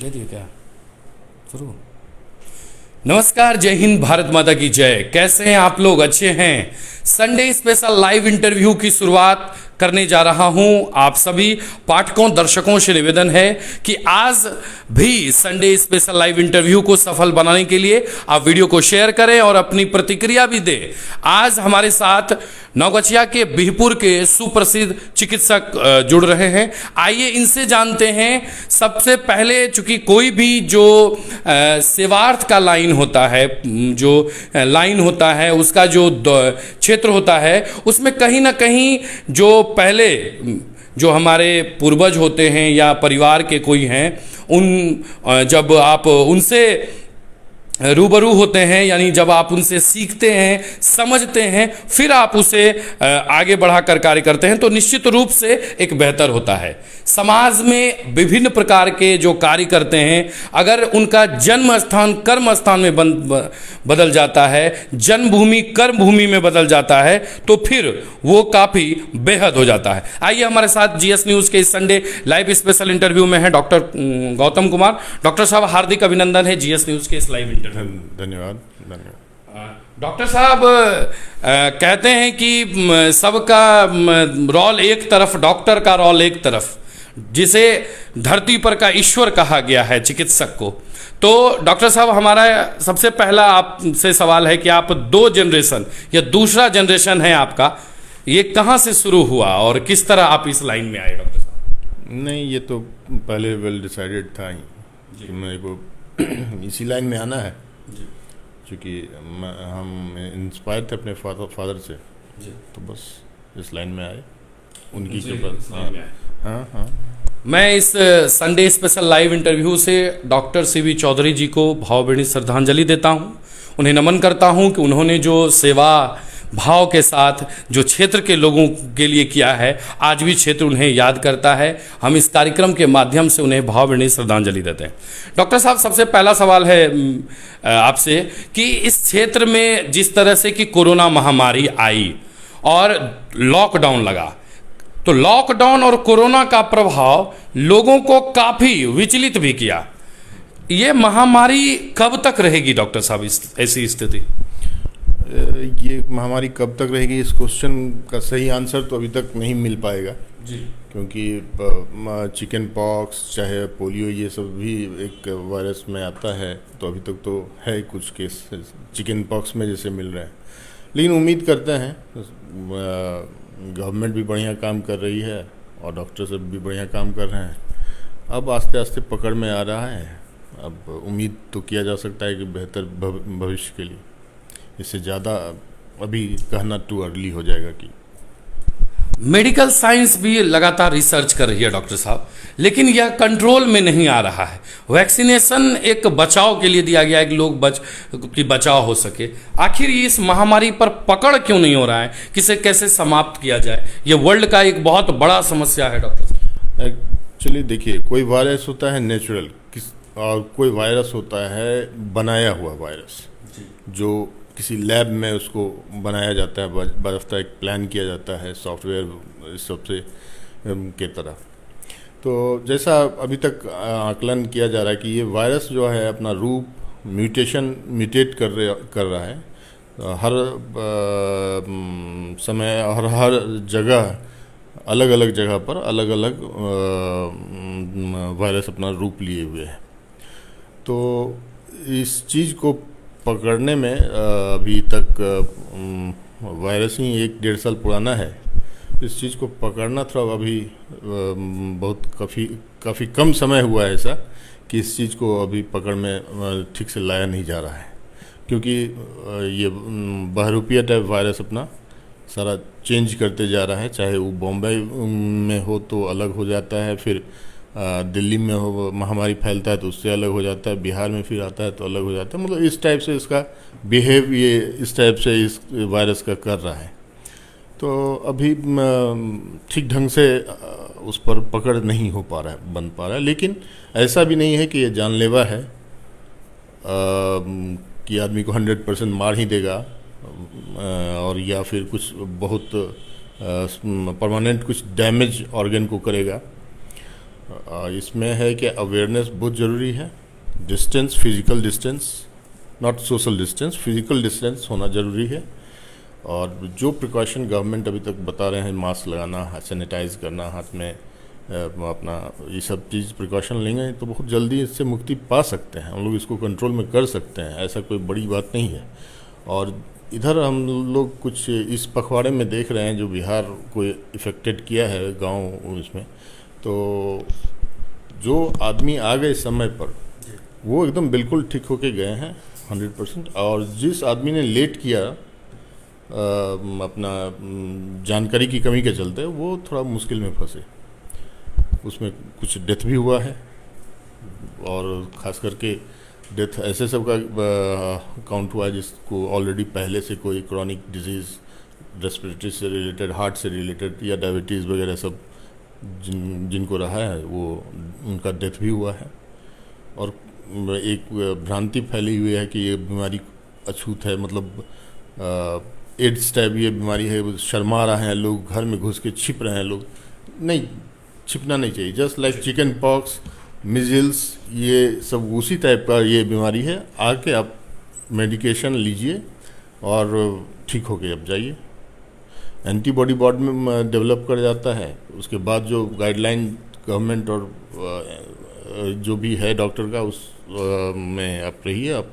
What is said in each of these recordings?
दे दिए क्या शुरू। नमस्कार, जय हिंद, भारत माता की जय। कैसे हैं आप लोग? अच्छे हैं? संडे स्पेशल लाइव इंटरव्यू की शुरुआत करने जा रहा हूं। आप सभी पाठकों दर्शकों से निवेदन है कि आज भी संडे स्पेशल लाइव इंटरव्यू को सफल बनाने के लिए आप वीडियो को शेयर करें और अपनी प्रतिक्रिया भी दें। आज हमारे साथ नौगछिया के बिहपुर के सुप्रसिद्ध चिकित्सक जुड़ रहे हैं। आइए इनसे जानते हैं। सबसे पहले, चूंकि कोई भी जो सेवार्थ का लाइन होता है, जो लाइन होता है, उसका जो क्षेत्र होता है, उसमें कहीं ना कहीं जो पहले जो हमारे पूर्वज होते हैं या परिवार के कोई हैं, उन जब आप उनसे रूबरू होते हैं, यानी जब आप उनसे सीखते हैं, समझते हैं, फिर आप उसे आगे बढ़ाकर कार्य करते हैं, तो निश्चित रूप से एक बेहतर होता है। समाज में विभिन्न प्रकार के जो कार्य करते हैं, अगर उनका जन्म स्थान कर्म स्थान में बदल जाता है, जन्मभूमि कर्म भूमि में बदल जाता है, तो फिर वो काफ़ी बेहद हो जाता है। आइए, हमारे साथ जीएस न्यूज़ के इस संडे लाइव स्पेशल इंटरव्यू में है डॉक्टर गौतम कुमार। डॉक्टर साहब, हार्दिक अभिनंदन है जीएस न्यूज़ के इस लाइव इंटरव्यू। धन्यवाद। डॉक्टर साहब, कहते हैं कि सबका रोल एक तरफ, डॉक्टर का रोल एक तरफ, जिसे धरती पर का ईश्वर कहा गया है चिकित्सक को। तो डॉक्टर साहब, हमारा सबसे पहला आपसे सवाल है कि आप दो जनरेशन या दूसरा जनरेशन है आपका, ये कहाँ से शुरू हुआ और किस तरह आप इस लाइन में आए डॉक्टर साहब? नहीं, ये तो पहले वेल डिसाइडेड था ही कि मेरे को इसी लाइन में आना है, क्योंकि हम इंस्पायर थे अपने फादर से, तो बस इस लाइन में आए उनकी कृपा। हाँ। मैं इस संडे स्पेशल लाइव इंटरव्यू से डॉक्टर सीवी चौधरी जी को भावभीनी श्रद्धांजलि देता हूं। उन्हें नमन करता हूं कि उन्होंने जो सेवा भाव के साथ जो क्षेत्र के लोगों के लिए किया है, आज भी क्षेत्र उन्हें याद करता है। हम इस कार्यक्रम के माध्यम से उन्हें भावभीनी श्रद्धांजलि देते हैं। डॉक्टर साहब, सबसे पहला सवाल है आपसे कि इस क्षेत्र में जिस तरह से कि कोरोना महामारी आई और लॉकडाउन लगा, तो लॉकडाउन और कोरोना का प्रभाव लोगों को काफ़ी विचलित भी किया। ये महामारी कब तक रहेगी डॉक्टर साहब, ऐसी स्थिति? ये महामारी कब तक रहेगी, इस क्वेश्चन का सही आंसर तो अभी तक नहीं मिल पाएगा जी, क्योंकि चिकन पॉक्स चाहे पोलियो ये सब भी एक वायरस में आता है, तो अभी तक तो है कुछ केस चिकन पॉक्स में जैसे मिल रहे हैं। लेकिन उम्मीद करते हैं, गवर्नमेंट भी बढ़िया काम कर रही है और डॉक्टर सब भी बढ़िया काम कर रहे हैं। अब आस्ते आस्ते पकड़ में आ रहा है। अब उम्मीद तो किया जा सकता है कि बेहतर भविष्य के लिए। इससे ज़्यादा अभी कहना टू अर्ली हो जाएगा। कि मेडिकल साइंस भी लगातार रिसर्च कर रही है डॉक्टर साहब, लेकिन यह कंट्रोल में नहीं आ रहा है। वैक्सीनेशन एक बचाव के लिए दिया गया है कि लोग बचाव हो सके। आखिर इस महामारी पर पकड़ क्यों नहीं हो रहा है? किसे कैसे समाप्त किया जाए? ये वर्ल्ड का एक बहुत बड़ा समस्या है डॉक्टर साहब। एक्चुअली देखिए, कोई वायरस होता है नेचुरल, और कोई वायरस होता है बनाया हुआ वायरस, जो किसी लैब में उसको बनाया जाता है, बाकायदा एक प्लान किया जाता है सॉफ्टवेयर सबसे के तरह। तो जैसा अभी तक आकलन किया जा रहा है कि ये वायरस जो है अपना रूप म्यूटेट कर रहा है हर समय और हर जगह, अलग अलग जगह पर अलग अलग वायरस अपना रूप लिए हुए है। तो इस चीज़ को पकड़ने में अभी तक वायरस ही 1-1.5 साल पुराना है। इस चीज़ को पकड़ना थोड़ा अभी बहुत काफ़ी कम समय हुआ है ऐसा कि इस चीज़ को अभी पकड़ में ठीक से लाया नहीं जा रहा है, क्योंकि ये बहरूपिया टाइप वायरस अपना सारा चेंज करते जा रहा है। चाहे वो बॉम्बे में हो तो अलग हो जाता है, फिर दिल्ली में हो महामारी फैलता है तो उससे अलग हो जाता है, बिहार में फिर आता है तो अलग हो जाता है। मतलब इस टाइप से इसका बिहेव ये इस टाइप से इस वायरस का कर रहा है। तो अभी ठीक ढंग से उस पर पकड़ नहीं हो पा रहा है, बन पा रहा है। लेकिन ऐसा भी नहीं है कि ये जानलेवा है कि आदमी को 100% मार ही देगा और या फिर कुछ बहुत परमानेंट कुछ डैमेज ऑर्गन को करेगा। इसमें है कि अवेयरनेस बहुत ज़रूरी है। Distance, physical distance, not social distance, physical distance होना ज़रूरी है। और जो प्रिकॉशन गवर्नमेंट अभी तक बता रहे हैं, मास्क लगाना, सैनिटाइज करना, हाथ में अपना ये सब चीज़ प्रिकॉशन लेंगे तो बहुत जल्दी इससे मुक्ति पा सकते हैं। हम लोग इसको कंट्रोल में कर सकते हैं, ऐसा कोई बड़ी बात नहीं है। और इधर हम लोग कुछ इस पखवाड़े में देख रहे हैं जो बिहार को इफ़ेक्टेड किया है गांव, इसमें तो जो आदमी आ गए समय पर वो एकदम बिल्कुल ठीक होके गए हैं 100%। और जिस आदमी ने लेट किया अपना जानकारी की कमी के चलते, वो थोड़ा मुश्किल में फंसे, उसमें कुछ डेथ भी हुआ है। और ख़ास करके डेथ ऐसे सब का काउंट हुआ है जिसको ऑलरेडी पहले से कोई क्रॉनिक डिजीज़, रेस्पिरेटरी से रिलेटेड, हार्ट से रिलेटेड या डायबिटीज़ वगैरह सब जिनको रहा है, वो उनका डेथ भी हुआ है। और एक भ्रांति फैली हुई है कि ये बीमारी अछूत है, मतलब एड्स टाइप ये बीमारी है, शर्मा रहे हैं लोग, घर में घुस के छिप रहे हैं लोग। नहीं, छिपना नहीं चाहिए। Just like chicken pox, measles, ये सब उसी टाइप का ये बीमारी है। आके आप मेडिकेशन लीजिए और ठीक हो के अब जाइए। एंटीबॉडी बॉडी में डेवलप कर जाता है, उसके बाद जो गाइडलाइन गवर्नमेंट और जो भी है डॉक्टर का, उस में आप रहिए, आप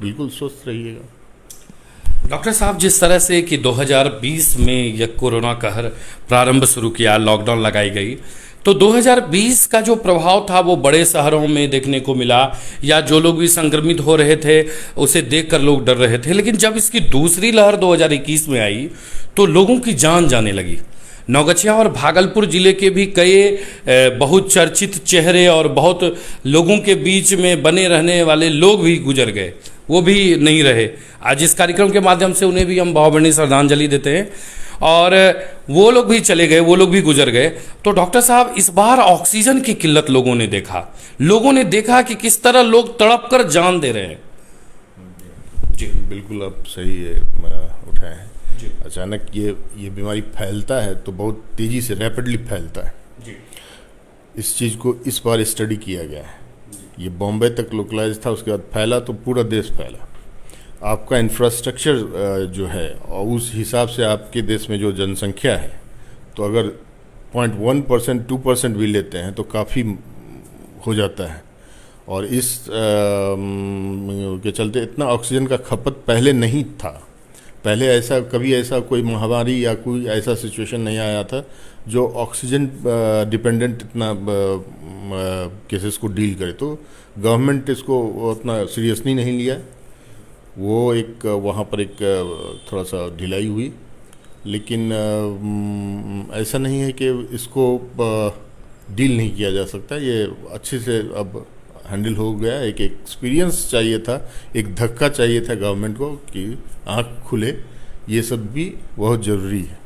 बिल्कुल स्वस्थ रहिएगा। डॉक्टर साहब, जिस तरह से कि 2020 में यह कोरोना कहर प्रारंभ शुरू किया, लॉकडाउन लगाई गई, तो 2020 का जो प्रभाव था वो बड़े शहरों में देखने को मिला, या जो लोग भी संक्रमित हो रहे थे उसे देखकर लोग डर रहे थे। लेकिन जब इसकी दूसरी लहर 2021 में आई तो लोगों की जान जाने लगी। नौगछिया और भागलपुर जिले के भी कई बहुत चर्चित चेहरे और बहुत लोगों के बीच में बने रहने वाले लोग भी गुजर गए, वो भी नहीं रहे। आज इस कार्यक्रम के माध्यम से उन्हें भी हम भावभीनी श्रद्धांजलि देते हैं, और वो लोग भी चले गए, वो लोग भी गुजर गए। तो डॉक्टर साहब, इस बार ऑक्सीजन की किल्लत लोगों ने देखा कि किस तरह लोग तड़प कर जान दे रहे हैं। जी बिल्कुल, आप सही उठाए हैं। अचानक ये बीमारी फैलता है तो बहुत तेज़ी से, रैपिडली फैलता है। जी। इस चीज़ को इस बार स्टडी किया गया है। ये बॉम्बे तक लोकलाइज था, उसके बाद फैला तो पूरा देश फैला। आपका इंफ्रास्ट्रक्चर जो है और उस हिसाब से आपके देश में जो जनसंख्या है, तो अगर 0.1%, 2% भी लेते हैं तो काफ़ी हो जाता है। और इस के चलते इतना ऑक्सीजन का खपत पहले नहीं था। पहले कभी ऐसा कोई महामारी या कोई ऐसा सिचुएशन नहीं आया था जो ऑक्सीजन डिपेंडेंट इतना केसेस को डील करे। तो गवर्नमेंट इसको उतना सीरियसली नहीं लिया। वो वहाँ पर थोड़ा सा ढिलाई हुई, लेकिन ऐसा नहीं है कि इसको डील नहीं किया जा सकता। ये अच्छे से अब हैंडल हो गया। एक एक्सपीरियंस चाहिए था, एक धक्का चाहिए था गवर्नमेंट को कि आँख खुले। ये सब भी बहुत ज़रूरी है।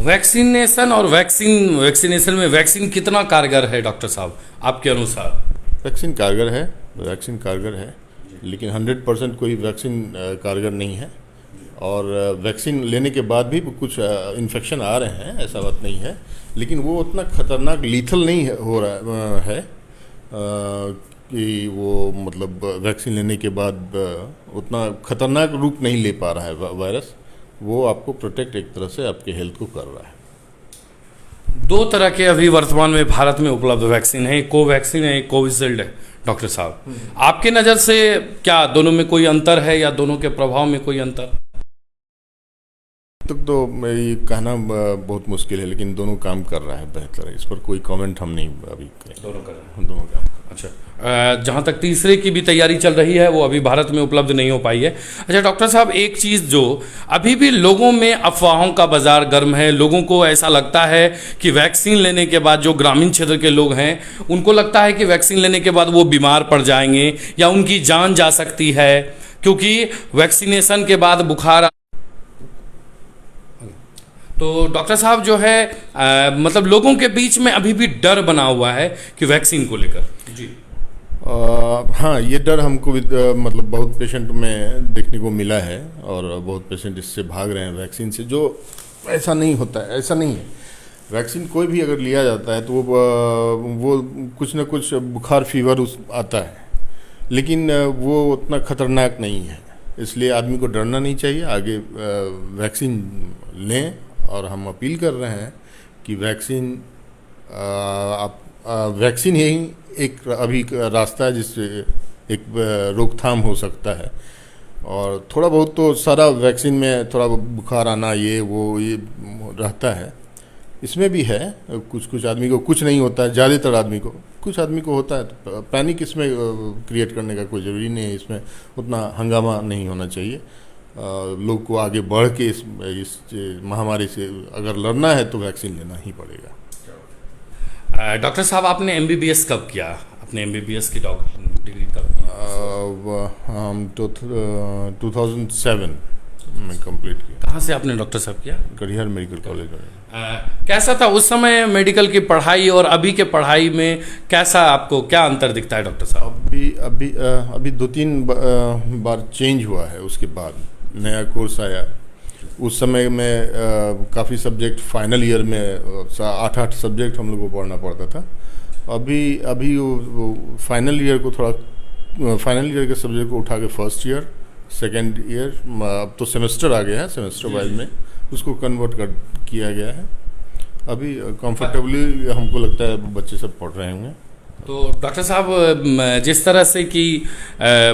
वैक्सीनेशन और वैक्सीनेशन में वैक्सीन कितना कारगर है डॉक्टर साहब आपके अनुसार? वैक्सीन कारगर है, लेकिन 100% कोई वैक्सीन कारगर नहीं है। और वैक्सीन लेने के बाद भी कुछ इन्फेक्शन आ रहे हैं, ऐसा बात नहीं है, लेकिन वो उतना खतरनाक लीथल नहीं हो रहा है कि वो मतलब वैक्सीन लेने के बाद उतना खतरनाक रूप नहीं ले पा रहा है वायरस। वो आपको प्रोटेक्ट एक तरह से आपके हेल्थ को कर रहा है। 2 तरह के अभी वर्तमान में भारत में उपलब्ध वैक्सीन है, कोवैक्सीन है, कोविशील्ड है। डॉक्टर साहब, आपके नज़र से क्या दोनों में कोई अंतर है या दोनों के प्रभाव में कोई अंतर? तो ये कहना बहुत मुश्किल है, लेकिन दोनों काम कर रहा है बेहतर है। इस पर कोई कमेंट हम नहीं अभी करें। दोनों कर रहे हैं, दोनों काम। अच्छा, जहाँ तक तीसरे की भी तैयारी चल रही है वो अभी भारत में उपलब्ध नहीं हो पाई है। अच्छा डॉक्टर साहब, एक चीज़ जो अभी भी लोगों में अफवाहों का बाजार गर्म है। लोगों को ऐसा लगता है कि वैक्सीन लेने के बाद, जो ग्रामीण क्षेत्र के लोग हैं उनको लगता है कि वैक्सीन लेने के बाद वो बीमार पड़ जाएंगे या उनकी जान जा सकती है, क्योंकि वैक्सीनेशन के बाद बुखार। तो डॉक्टर साहब जो है मतलब लोगों के बीच में अभी भी डर बना हुआ है कि वैक्सीन को लेकर। जी हाँ, ये डर हमको भी मतलब बहुत पेशेंट में देखने को मिला है, और बहुत पेशेंट इससे भाग रहे हैं वैक्सीन से। जो ऐसा नहीं होता है, ऐसा नहीं है। वैक्सीन कोई भी अगर लिया जाता है तो वो कुछ ना कुछ बुखार फीवर आता है, लेकिन वो उतना खतरनाक नहीं है, इसलिए आदमी को डरना नहीं चाहिए। आगे वैक्सीन लें, और हम अपील कर रहे हैं कि वैक्सीन ही एक अभी रास्ता है जिससे एक रोकथाम हो सकता है। और थोड़ा बहुत तो सारा वैक्सीन में थोड़ा बुखार आना ये रहता है, इसमें भी है। कुछ आदमी को कुछ नहीं होता है, ज़्यादातर आदमी को, कुछ आदमी को होता है। तो पैनिक इसमें क्रिएट करने का कोई ज़रूरी नहीं है, इसमें उतना हंगामा नहीं होना चाहिए। लोग को आगे बढ़ के इस महामारी से अगर लड़ना है तो वैक्सीन लेना ही पड़ेगा। डॉक्टर साहब, आपने एमबीबीएस कब किया? अपने एमबीबीएस की डिग्री कब किया? हम 2007 में कंप्लीट किया। कहाँ से आपने डॉक्टर साहब किया? कटिहार मेडिकल कॉलेज में। कैसा था उस समय मेडिकल की पढ़ाई और अभी के पढ़ाई में? कैसा आपको क्या अंतर दिखता है डॉक्टर साहब? अभी 2-3 बार चेंज हुआ है, उसके बाद नया कोर्स आया। उस समय में काफ़ी सब्जेक्ट फाइनल ईयर में 8 सब्जेक्ट हम लोग को पढ़ना पड़ता था। अभी वो फाइनल ईयर को फाइनल ईयर के सब्जेक्ट को उठा के फर्स्ट ईयर, सेकेंड ईयर, अब तो सेमेस्टर आ गया है, सेमेस्टर वाइज में उसको कन्वर्ट किया गया है। अभी कंफर्टेबली हमको लगता है बच्चे सब पढ़ रहे होंगे। तो डॉक्टर साहब, जिस तरह से कि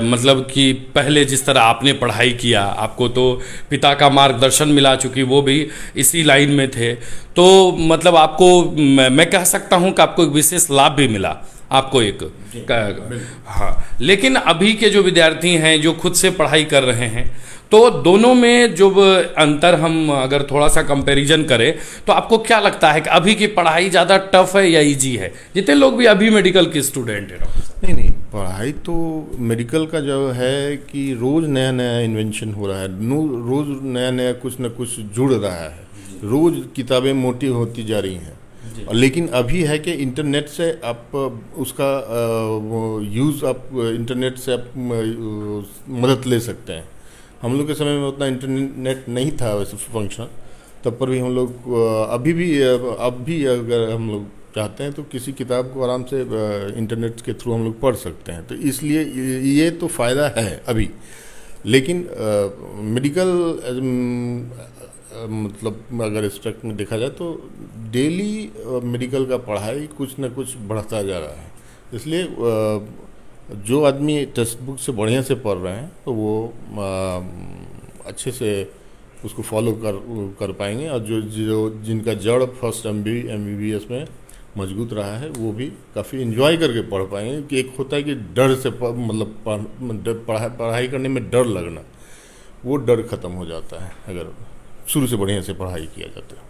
मतलब कि पहले जिस तरह आपने पढ़ाई किया, आपको तो पिता का मार्गदर्शन मिला, चूँकि वो भी इसी लाइन में थे, तो मतलब आपको मैं कह सकता हूँ कि आपको एक विशेष लाभ भी मिला, आपको एक हाँ। लेकिन अभी के जो विद्यार्थी हैं जो खुद से पढ़ाई कर रहे हैं, तो दोनों में जो अंतर हम अगर थोड़ा सा कंपैरिजन करें तो आपको क्या लगता है कि अभी की पढ़ाई ज़्यादा टफ है या इजी है? जितने लोग भी अभी मेडिकल के स्टूडेंट हैं। नहीं, पढ़ाई तो मेडिकल का जो है कि रोज़ नया नया इन्वेंशन हो रहा है, रोज़ नया नया कुछ ना कुछ जुड़ रहा है, रोज़ किताबें मोटी होती जा रही हैं। लेकिन अभी है कि इंटरनेट से आप उसका यूज़ आप इंटरनेट से आप मदद ले सकते हैं। हम लोग के समय में उतना इंटरनेट नहीं था वैसे फंक्शन, तब पर भी हम लोग अब भी अगर हम लोग चाहते हैं तो किसी किताब को आराम से इंटरनेट के थ्रू हम लोग पढ़ सकते हैं। तो इसलिए ये तो फ़ायदा है अभी। लेकिन मेडिकल मतलब अगर एस्पेक्ट में देखा जाए तो डेली मेडिकल का पढ़ाई कुछ ना कुछ बढ़ता जा रहा है। इसलिए जो आदमी टेक्स्ट बुक से बढ़िया से पढ़ रहे हैं तो वो अच्छे से उसको फॉलो कर पाएंगे, और जो जिनका जड़ फर्स्ट एमबीबीएस में मजबूत रहा है वो भी काफ़ी इन्जॉय करके पढ़ पाएंगे। कि एक होता है कि डर से मतलब पढ़ाई करने में डर लगना, वो डर ख़त्म हो जाता है अगर शुरू से बढ़िया से पढ़ाई किया जाता है।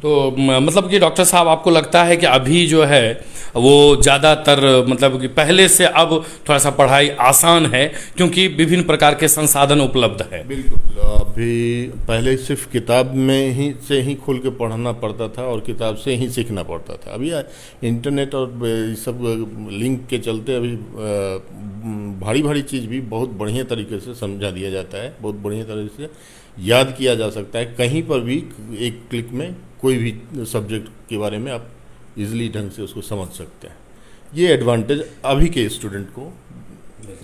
तो मतलब कि डॉक्टर साहब, आपको लगता है कि अभी जो है वो ज़्यादातर मतलब कि पहले से अब थोड़ा सा पढ़ाई आसान है क्योंकि विभिन्न प्रकार के संसाधन उपलब्ध है? बिल्कुल। अभी पहले सिर्फ किताब में से ही खोल के पढ़ना पड़ता था और किताब से ही सीखना पड़ता था। अभी इंटरनेट और सब लिंक के चलते अभी भारी भारी चीज़ भी बहुत बढ़िया तरीके से समझा दिया जाता है, बहुत बढ़िया तरीके से याद किया जा सकता है। कहीं पर भी एक क्लिक में कोई भी सब्जेक्ट के बारे में आप इजीली ढंग से उसको समझ सकते हैं। ये एडवांटेज अभी के स्टूडेंट को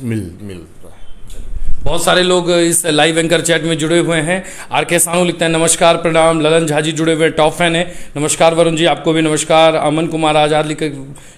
मिल रहा है। बहुत सारे लोग इस लाइव एंकर चैट में जुड़े हुए हैं। आर के सानू लिखते हैं नमस्कार प्रणाम। ललन झा जी जुड़े हुए टॉप फैन है, नमस्कार वरुण जी, आपको भी नमस्कार। अमन कुमार आजाद लिख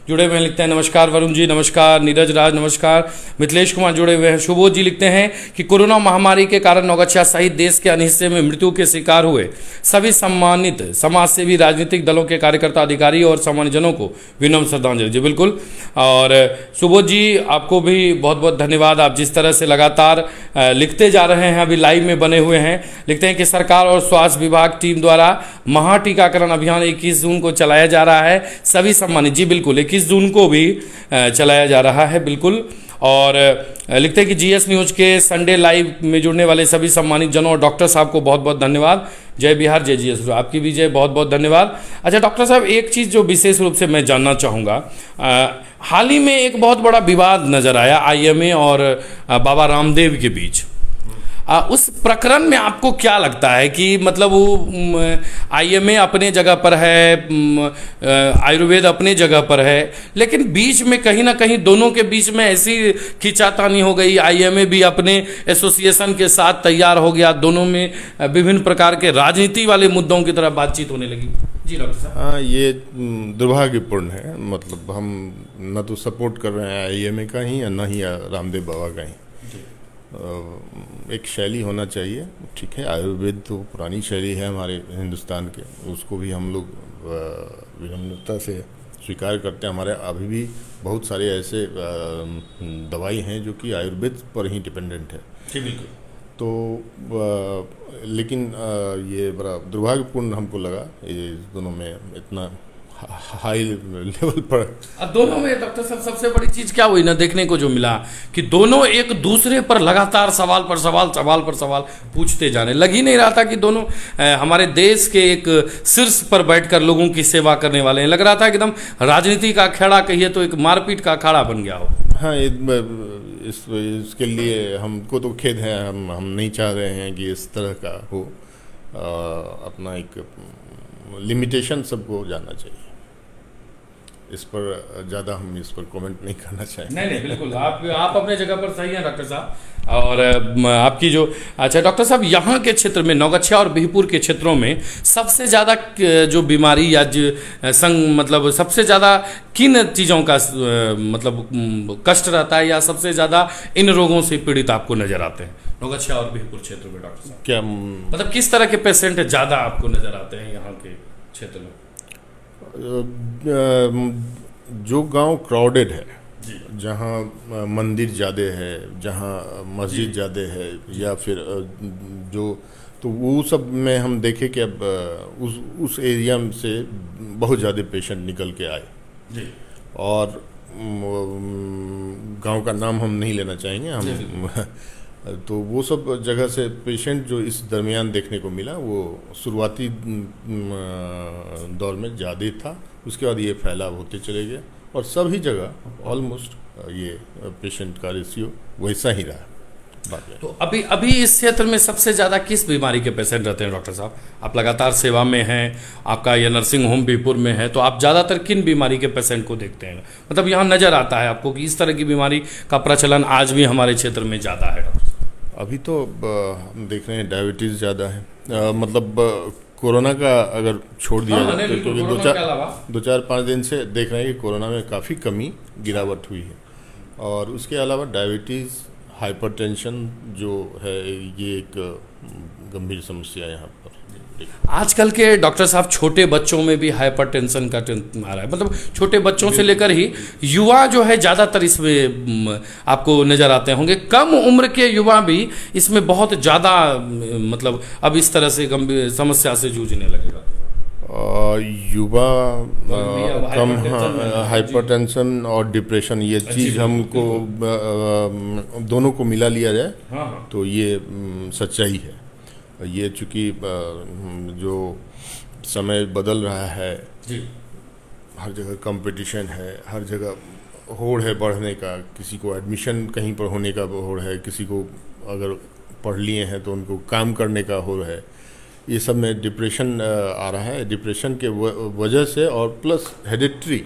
जुड़े हुए हैं, लिखते हैं नमस्कार वरुण जी, नमस्कार। नीरज राज नमस्कार। मिथिलेश कुमार जुड़े हुए हैं। सुबोध जी लिखते हैं कि कोरोना महामारी के कारण नौगछिया सहित देश के अन्य हिस्से में मृत्यु के शिकार हुए सभी सम्मानित समाजसेवी, राजनीतिक दलों के कार्यकर्ता, अधिकारी और सामान्य जनों को विनम्र श्रद्धांजलि। जी बिल्कुल। और सुबोध जी, आपको भी बहुत बहुत धन्यवाद। आप जिस तरह से लगातार लिखते जा रहे हैं, अभी लाइव में बने हुए हैं। लिखते हैं कि सरकार और स्वास्थ्य विभाग टीम द्वारा महा टीकाकरण अभियान 21 जून को चलाया जा रहा है, सभी सम्मानित। जी बिल्कुल, 21 जून को भी चलाया जा रहा है, बिल्कुल। और लिखते हैं कि जीएस न्यूज के संडे लाइव में जुड़ने वाले सभी सम्मानित जनों और डॉक्टर साहब को बहुत बहुत धन्यवाद। जय बिहार, जय जीएस, आपकी भी जय, बहुत बहुत धन्यवाद। अच्छा डॉक्टर साहब, एक चीज़ जो विशेष रूप से मैं जानना चाहूँगा, हाल ही में एक बहुत बड़ा विवाद नज़र आया आईएमए और बाबा रामदेव के बीच। उस प्रकरण में आपको क्या लगता है कि मतलब वो आईएमए अपने जगह पर है, आयुर्वेद अपने जगह पर है, लेकिन बीच में कहीं ना कहीं दोनों के बीच में ऐसी खींचातानी हो गई, आईएमए भी अपने एसोसिएशन के साथ तैयार हो गया, दोनों में विभिन्न प्रकार के राजनीति वाले मुद्दों की तरफ बातचीत होने लगी। जी डॉक्टर साहब। हाँ, ये दुर्भाग्यपूर्ण है। मतलब हम न तो सपोर्ट कर रहे हैं आईएमए का ही, न ही रामदेव बाबा का ही। एक शैली होना चाहिए, ठीक है। आयुर्वेद तो पुरानी शैली है हमारे हिंदुस्तान के, उसको भी हम लोग विनम्रता से स्वीकार करते हैं। हमारे अभी भी बहुत सारे ऐसे दवाई हैं जो कि आयुर्वेद पर ही डिपेंडेंट है। जी बिल्कुल। तो लेकिन ये बड़ा दुर्भाग्यपूर्ण हमको लगा, ये दोनों में इतना हाई लेवल पर। अब दोनों में डॉक्टर साहब सबसे बड़ी चीज क्या हुई ना, देखने को जो मिला कि दोनों एक दूसरे पर लगातार सवाल पर सवाल पूछते जाने। लग ही नहीं रहा था कि दोनों हमारे देश के एक शीर्ष पर बैठकर लोगों की सेवा करने वाले हैं। लग रहा था एकदम राजनीति का अखाड़ा कहिए तो एक मारपीट का अखाड़ा बन गया हो। हाँ, इसके लिए हमको तो खेद है। हम नहीं चाह रहे हैं कि इस तरह का हो। अपना एक लिमिटेशन सबको जानना चाहिए। इस पर ज़्यादा हम इस पर कमेंट नहीं करना चाहेंगे। नहीं बिल्कुल, आप अपने जगह पर सही हैं डॉक्टर साहब। और आपकी जो अच्छा डॉक्टर साहब, यहाँ के क्षेत्र में नौगछिया और बिहपुर के क्षेत्रों में सबसे ज़्यादा जो बीमारी या मतलब सबसे ज़्यादा किन चीज़ों का मतलब कष्ट रहता है, या सबसे ज़्यादा इन रोगों से पीड़ित आपको नजर आते हैं नौगछिया और बिहपुर क्षेत्र में डॉक्टर साहब? क्या मतलब किस तरह के पेशेंट ज़्यादा आपको नजर आते हैं यहाँ के क्षेत्र में? जो गांव क्राउडेड है, जहाँ मंदिर ज़्यादा है, जहाँ मस्जिद ज़्यादा है, या फिर जो, तो वो सब में हम देखें कि अब उस एरिया से बहुत ज़्यादा पेशेंट निकल के आए जी। और गांव का नाम हम नहीं लेना चाहेंगे हम तो वो सब जगह से पेशेंट जो इस दरमियान देखने को मिला, वो शुरुआती दौर में ज़्यादा था। उसके बाद ये फैलाव होते चले गए और सभी जगह ऑलमोस्ट ये पेशेंट का रेशियो वैसा ही रहा। तो अभी इस क्षेत्र में सबसे ज़्यादा किस बीमारी के पेशेंट रहते हैं डॉक्टर साहब? आप लगातार सेवा में हैं, आपका ये नर्सिंग होम बिहपुर में है, तो आप ज़्यादातर किन बीमारी के पेशेंट को देखते हैं? मतलब यहाँ नज़र आता है आपको कि इस तरह की बीमारी का प्रचलन आज भी हमारे क्षेत्र में ज़्यादा है डॉक्टर साहब? अभी तो हम देख रहे हैं डायबिटीज़ ज़्यादा है। मतलब कोरोना का अगर छोड़ दिया जाए तो, क्योंकि 2-4-5 दिन से देख रहे हैं कि कोरोना में काफ़ी कमी गिरावट हुई है। और उसके अलावा डायबिटीज़, हाइपरटेंशन जो है, ये एक गंभीर समस्या है यहाँ पर। आजकल के डॉक्टर साहब छोटे बच्चों में भी हाइपरटेंशन का आ रहा है। मतलब छोटे बच्चों से लेकर ही युवा जो है ज़्यादातर इसमें आपको नज़र आते होंगे। कम उम्र के युवा भी इसमें बहुत ज़्यादा मतलब अब इस तरह से गंभीर समस्या से जूझने लगेगा। युवा कम, हाइपरटेंशन और डिप्रेशन, ये चीज़ हमको दोनों को मिला लिया जाए तो ये सच्चाई है। ये चूँकि जो समय बदल रहा है जी, हर जगह कंपटीशन है, हर जगह होड़ है बढ़ने का। किसी को एडमिशन कहीं पर होने का होड़ है, किसी को अगर पढ़ लिए हैं तो उनको काम करने का होड़ है। ये सब में डिप्रेशन आ रहा है। डिप्रेशन के वजह से और प्लस हेरिडिटरी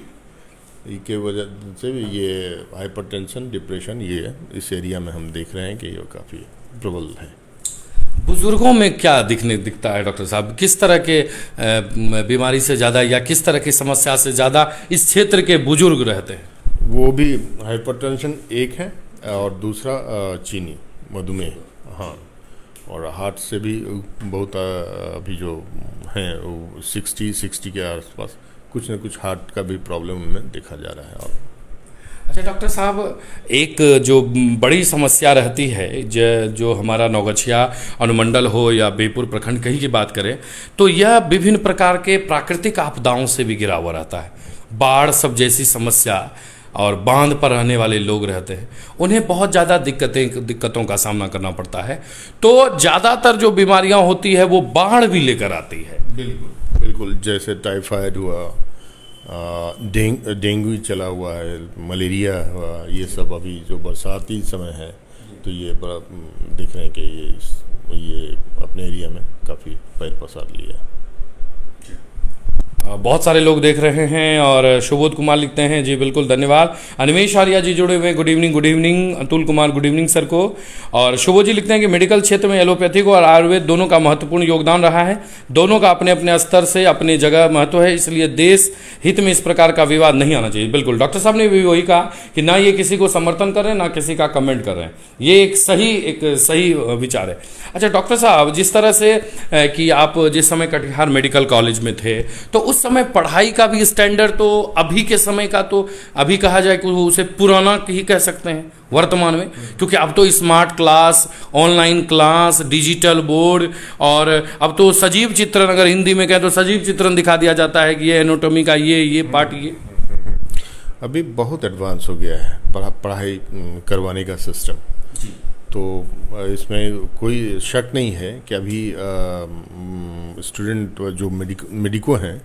के वजह से भी ये हाइपरटेंशन, डिप्रेशन, ये इस एरिया में हम देख रहे हैं कि ये काफ़ी प्रबल है। बुजुर्गों में क्या दिखता है डॉक्टर साहब? किस तरह के बीमारी से ज़्यादा या किस तरह की समस्या से ज़्यादा इस क्षेत्र के बुजुर्ग रहते हैं? वो भी हाइपरटेंशन एक है और दूसरा चीनी, मधुमेह, हाँ। और हार्ट से भी बहुत अभी जो हैं वो 60 के आसपास कुछ न कुछ हार्ट का भी प्रॉब्लम उनमें देखा जा रहा है। और अच्छा डॉक्टर साहब, एक जो बड़ी समस्या रहती है जो हमारा नौगछिया अनुमंडल हो या बिहपुर प्रखंड कहीं की बात करें तो यह विभिन्न प्रकार के प्राकृतिक आपदाओं से भी घिरा हुआ रहता है। बाढ़ सब जैसी समस्या और बांध पर रहने वाले लोग रहते हैं, उन्हें बहुत ज़्यादा दिक्कतों का सामना करना पड़ता है। तो ज़्यादातर जो बीमारियां होती है वो बाढ़ भी लेकर आती है। बिल्कुल, जैसे टाइफाइड हुआ, डेंगू चला हुआ है, मलेरिया हुआ, ये सब अभी जो बरसाती समय है तो ये बड़ा दिख रहे हैं कि ये अपने एरिया में काफ़ी पैर पसार लिया। बहुत सारे लोग देख रहे हैं और शुभोध कुमार लिखते हैं जी बिल्कुल धन्यवाद। अनिमेश आर्या जी जुड़े हुए हैं, good evening. Atul Kumar good evening sir को। और शुभोध जी लिखते हैं कि मेडिकल क्षेत्र में एलोपैथिक और आयुर्वेद दोनों का महत्वपूर्ण योगदान रहा है, दोनों का अपने अपने स्तर से अपने जगह महत्व है, इसलिए देश हित में इस प्रकार का विवाद नहीं आना चाहिए। बिल्कुल डॉक्टर साहब ने भी वही कहा कि ना ये किसी को समर्थन कर रहे हैं ना किसी का कमेंट कर रहे हैं, ये एक सही विचार है। अच्छा डॉक्टर साहब, जिस तरह से कि आप जिस समय कटिहार मेडिकल कॉलेज में थे तो उस समय पढ़ाई का भी स्टैंडर्ड तो अभी के समय का तो अभी कहा जाए कि उसे पुराना ही कह सकते हैं वर्तमान में, क्योंकि अब तो smart class, online class, digital board और अब तो सजीव चित्रण, अगर हिंदी में कहें तो सजीव चित्रण दिखा दिया जाता है कि ये एनाटॉमी का ये पार्ट ये। अभी बहुत एडवांस हो गया है पढ़ाई करवाने का सिस्टम, तो इसमें कोई शक नहीं है कि अभी स्टूडेंट जो मेडिको हैं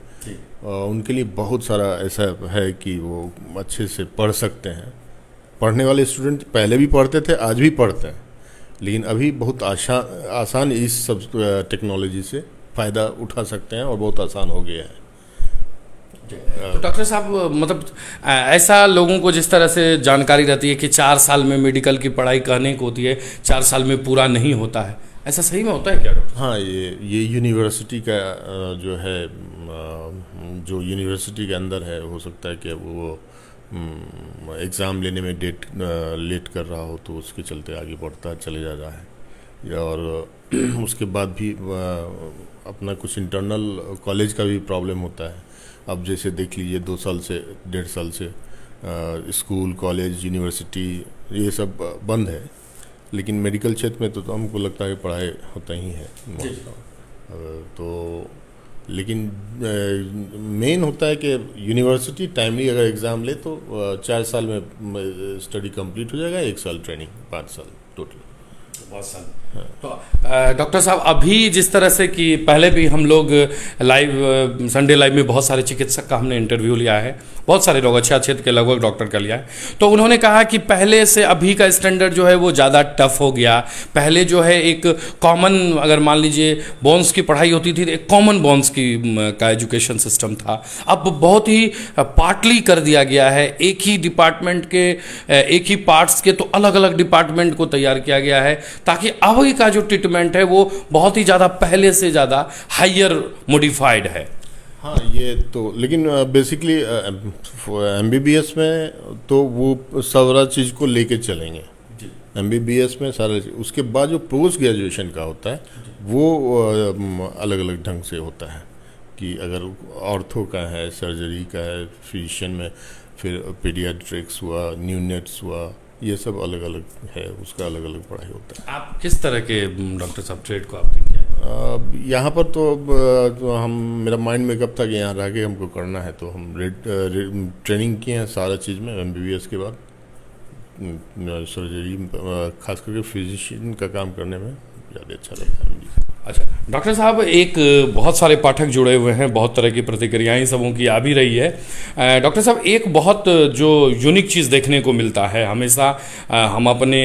उनके लिए बहुत सारा ऐसा है कि वो अच्छे से पढ़ सकते हैं। पढ़ने वाले स्टूडेंट पहले भी पढ़ते थे, आज भी पढ़ते हैं, लेकिन अभी बहुत आसान इस सब टेक्नोलॉजी से फ़ायदा उठा सकते हैं और बहुत आसान हो गया है। तो डॉक्टर साहब, मतलब ऐसा लोगों को जिस तरह से जानकारी रहती है कि 4 साल में मेडिकल की पढ़ाई कहने को होती है, 4 साल में पूरा नहीं होता है, ऐसा सही में होता है क्या डॉक्टर? हाँ, ये यूनिवर्सिटी का जो है, जो यूनिवर्सिटी के अंदर है, हो सकता है कि वो एग्ज़ाम लेने में डेट लेट कर रहा हो तो उसके चलते आगे बढ़ता चले जा रहा है, और उसके बाद भी अपना कुछ इंटरनल कॉलेज का भी प्रॉब्लम होता है। अब जैसे देख लीजिए 2 साल से 1.5 साल से स्कूल, कॉलेज, यूनिवर्सिटी ये सब बंद है, लेकिन मेडिकल क्षेत्र में तो हमको लगता है पढ़ाई होता ही है। तो लेकिन मेन होता है कि यूनिवर्सिटी टाइमली अगर एग्ज़ाम ले तो 4 साल में स्टडी कंप्लीट हो जाएगा, 1 साल ट्रेनिंग, 5 साल टोटल। तो डॉक्टर साहब, अभी जिस तरह से कि पहले भी हम लोग लाइव संडे लाइव में बहुत सारे चिकित्सक का हमने इंटरव्यू लिया है, बहुत सारे लोग अच्छे क्षेत्र के लगभग डॉक्टर का लिया है, तो उन्होंने कहा कि पहले से अभी का स्टैंडर्ड जो है वो ज़्यादा टफ हो गया। पहले जो है एक कॉमन, अगर मान लीजिए बोन्स की पढ़ाई होती थी तो एक कॉमन बोन्स की का एजुकेशन सिस्टम था, अब बहुत ही पार्टली कर दिया गया है, एक ही डिपार्टमेंट के एक ही पार्ट्स के तो अलग अलग डिपार्टमेंट को तैयार किया गया है, ताकि अभी का जो ट्रीटमेंट है वो बहुत ही ज़्यादा पहले से ज़्यादा हायर मोडिफाइड है। हाँ, ये तो लेकिन बेसिकली MBBS में तो वो सारा चीज़ को लेके चलेंगे। MBBS में सारा चीज़, उसके बाद जो पोस्ट ग्रेजुएशन का होता है वो अलग अलग ढंग से होता है, कि अगर ऑर्थो का है, सर्जरी का है, फिजिशियन में फिर पीडियाट्रिक्स हुआ, न्यूनेट्स हुआ, ये सब अलग अलग है, उसका अलग अलग पढ़ाई होता है। आप किस तरह के डॉक्टर साहब ट्रेड को आप देखते हैं? यहाँ पर तो हम, मेरा माइंड मेकअप था कि यहाँ रह के हमको करना है, तो हम ट्रेनिंग किए हैं सारा चीज़ में। MBBS के बाद सर्जरी, खास करके फिजिशियन का काम करने में ज़्यादा अच्छा लगता है मुझे। अच्छा डॉक्टर साहब, एक बहुत सारे पाठक जुड़े हुए हैं, बहुत तरह की प्रतिक्रियाएं सबों की आ भी रही है। डॉक्टर साहब, एक बहुत जो यूनिक चीज़ देखने को मिलता है हमेशा हम अपने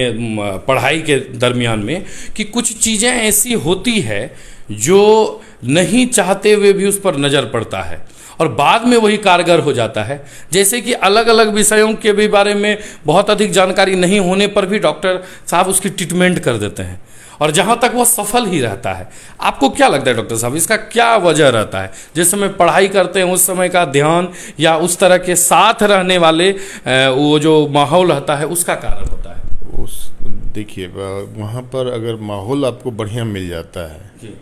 पढ़ाई के दरमियान में, कि कुछ चीज़ें ऐसी होती है जो नहीं चाहते हुए भी उस पर नज़र पड़ता है और बाद में वही कारगर हो जाता है। जैसे कि अलग अलग विषयों के भी बारे में बहुत अधिक जानकारी नहीं होने पर भी डॉक्टर साहब उसकी ट्रीटमेंट कर देते हैं और जहाँ तक वो सफल ही रहता है। आपको क्या लगता है डॉक्टर साहब, इसका क्या वजह रहता है? जिस समय पढ़ाई करते हैं उस समय का ध्यान या उस तरह के साथ रहने वाले वो जो माहौल रहता है उसका कारण होता है? देखिए, वहाँ पर अगर माहौल आपको बढ़िया मिल जाता है,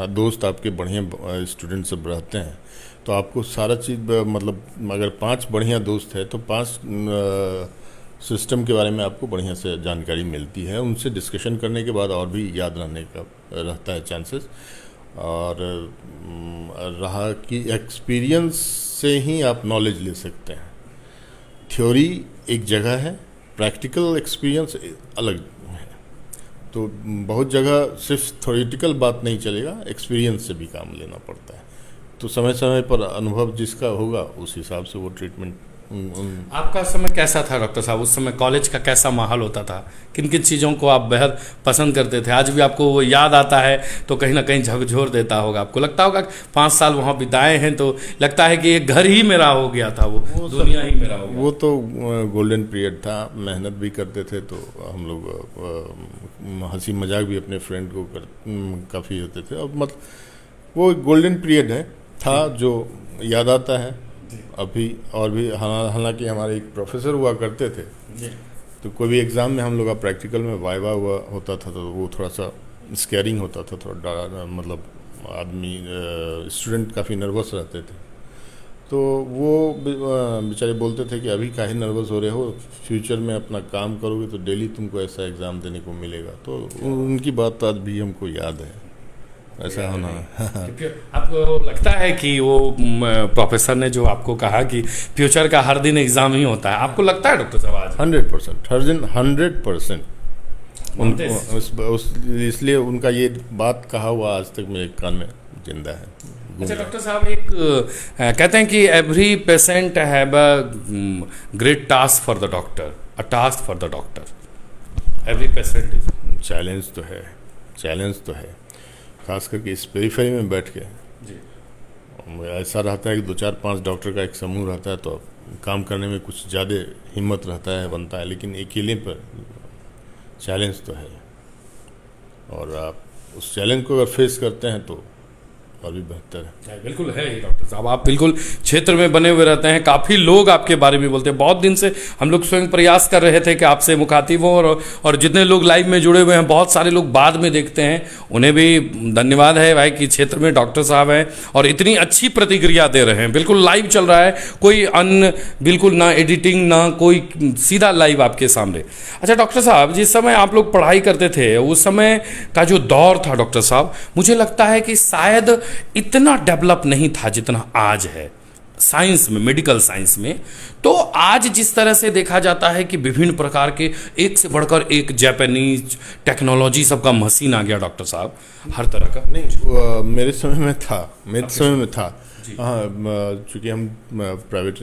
दोस्त आपके बढ़िया स्टूडेंट सब रहते हैं, तो आपको सारा चीज़, मतलब अगर 5 बढ़िया दोस्त है तो 5 सिस्टम के बारे में आपको बढ़िया से जानकारी मिलती है। उनसे डिस्कशन करने के बाद और भी याद रहने का रहता है चांसेस, और रहा कि एक्सपीरियंस से ही आप नॉलेज ले सकते हैं। थ्योरी एक जगह है, प्रैक्टिकल एक्सपीरियंस अलग है। तो बहुत जगह सिर्फ थ्योरेटिकल बात नहीं चलेगा, एक्सपीरियंस से भी काम लेना पड़ता है। तो समय समय पर अनुभव जिसका होगा उस हिसाब से वो ट्रीटमेंट आपका समय कैसा था डॉक्टर साहब? उस समय कॉलेज का कैसा माहौल होता था? किन किन चीज़ों को आप बेहद पसंद करते थे? आज भी आपको वो याद आता है तो कहीं ना कहीं झकझोर देता होगा, आपको लगता होगा 5 साल वहाँ बिताए हैं तो लगता है कि ये घर ही मेरा हो गया था, वो दुनिया ही मेरा हो गया। वो तो गोल्डन पीरियड था, मेहनत भी करते थे तो हम लोग हंसी मजाक भी अपने फ्रेंड को काफ़ी होते थे, और मतलब वो गोल्डन पीरियड था जो याद आता है अभी। और भी हालांकि हमारे एक प्रोफेसर हुआ करते थे, तो कोई भी एग्ज़ाम में हम लोग का प्रैक्टिकल में वाइवा हुआ होता था तो वो थोड़ा सा स्कैरिंग होता था, थोड़ा डरा, मतलब आदमी स्टूडेंट काफ़ी नर्वस रहते थे। तो वो बेचारे बोलते थे कि अभी काहे नर्वस हो रहे हो, फ्यूचर में अपना काम करोगे तो डेली तुमको ऐसा एग्ज़ाम देने को मिलेगा। तो उनकी बात आज भी हमको याद है, ऐसा होना। क्योंकि आपको लगता है कि वो प्रोफेसर ने जो आपको कहा कि फ्यूचर का हर दिन एग्जाम ही होता है, आपको लगता है डॉक्टर साहब आज? 100% हर दिन 100%। इसलिए उनका ये बात कहा हुआ आज तक मेरे कान में जिंदा है। अच्छा डॉक्टर साहब, एक कहते हैं कि every patient have a great task for the doctor, a task for the doctor, every patient is. Challenge तो है, खास करके इस पेरीफेरी में बैठ के जी। ऐसा रहता है कि 2-4-5 डॉक्टर का एक समूह रहता है तो काम करने में कुछ ज़्यादा हिम्मत रहता है, बनता है, लेकिन अकेले पर चैलेंज तो है। और आप उस चैलेंज को अगर फेस करते हैं तो और भी बेहतर है। बिल्कुल है ही डॉक्टर साहब, आप बिल्कुल क्षेत्र में बने हुए रहते हैं, काफ़ी लोग आपके बारे में बोलते हैं। बहुत दिन से हम लोग स्वयं प्रयास कर रहे थे कि आपसे मुखातिब हों, और जितने लोग लाइव में जुड़े हुए हैं, बहुत सारे लोग बाद में देखते हैं, उन्हें भी धन्यवाद है भाई कि क्षेत्र में डॉक्टर साहब हैं और इतनी अच्छी प्रतिक्रिया दे रहे हैं। बिल्कुल लाइव चल रहा है, कोई अन्य बिल्कुल ना एडिटिंग ना कोई, सीधा लाइव आपके सामने। अच्छा डॉक्टर साहब, जिस समय आप लोग पढ़ाई करते थे उस समय का जो दौर था डॉक्टर साहब, मुझे लगता है कि शायद इतना डेवलप नहीं था जितना आज है साइंस में, मेडिकल साइंस में। तो आज जिस तरह से देखा जाता है कि विभिन्न प्रकार के एक से बढ़कर एक जापानीज टेक्नोलॉजी सबका मशीन आ गया डॉक्टर साहब, हर तरह का। नहीं, मेरे समय में था। हाँ, चूँकि हम प्राइवेट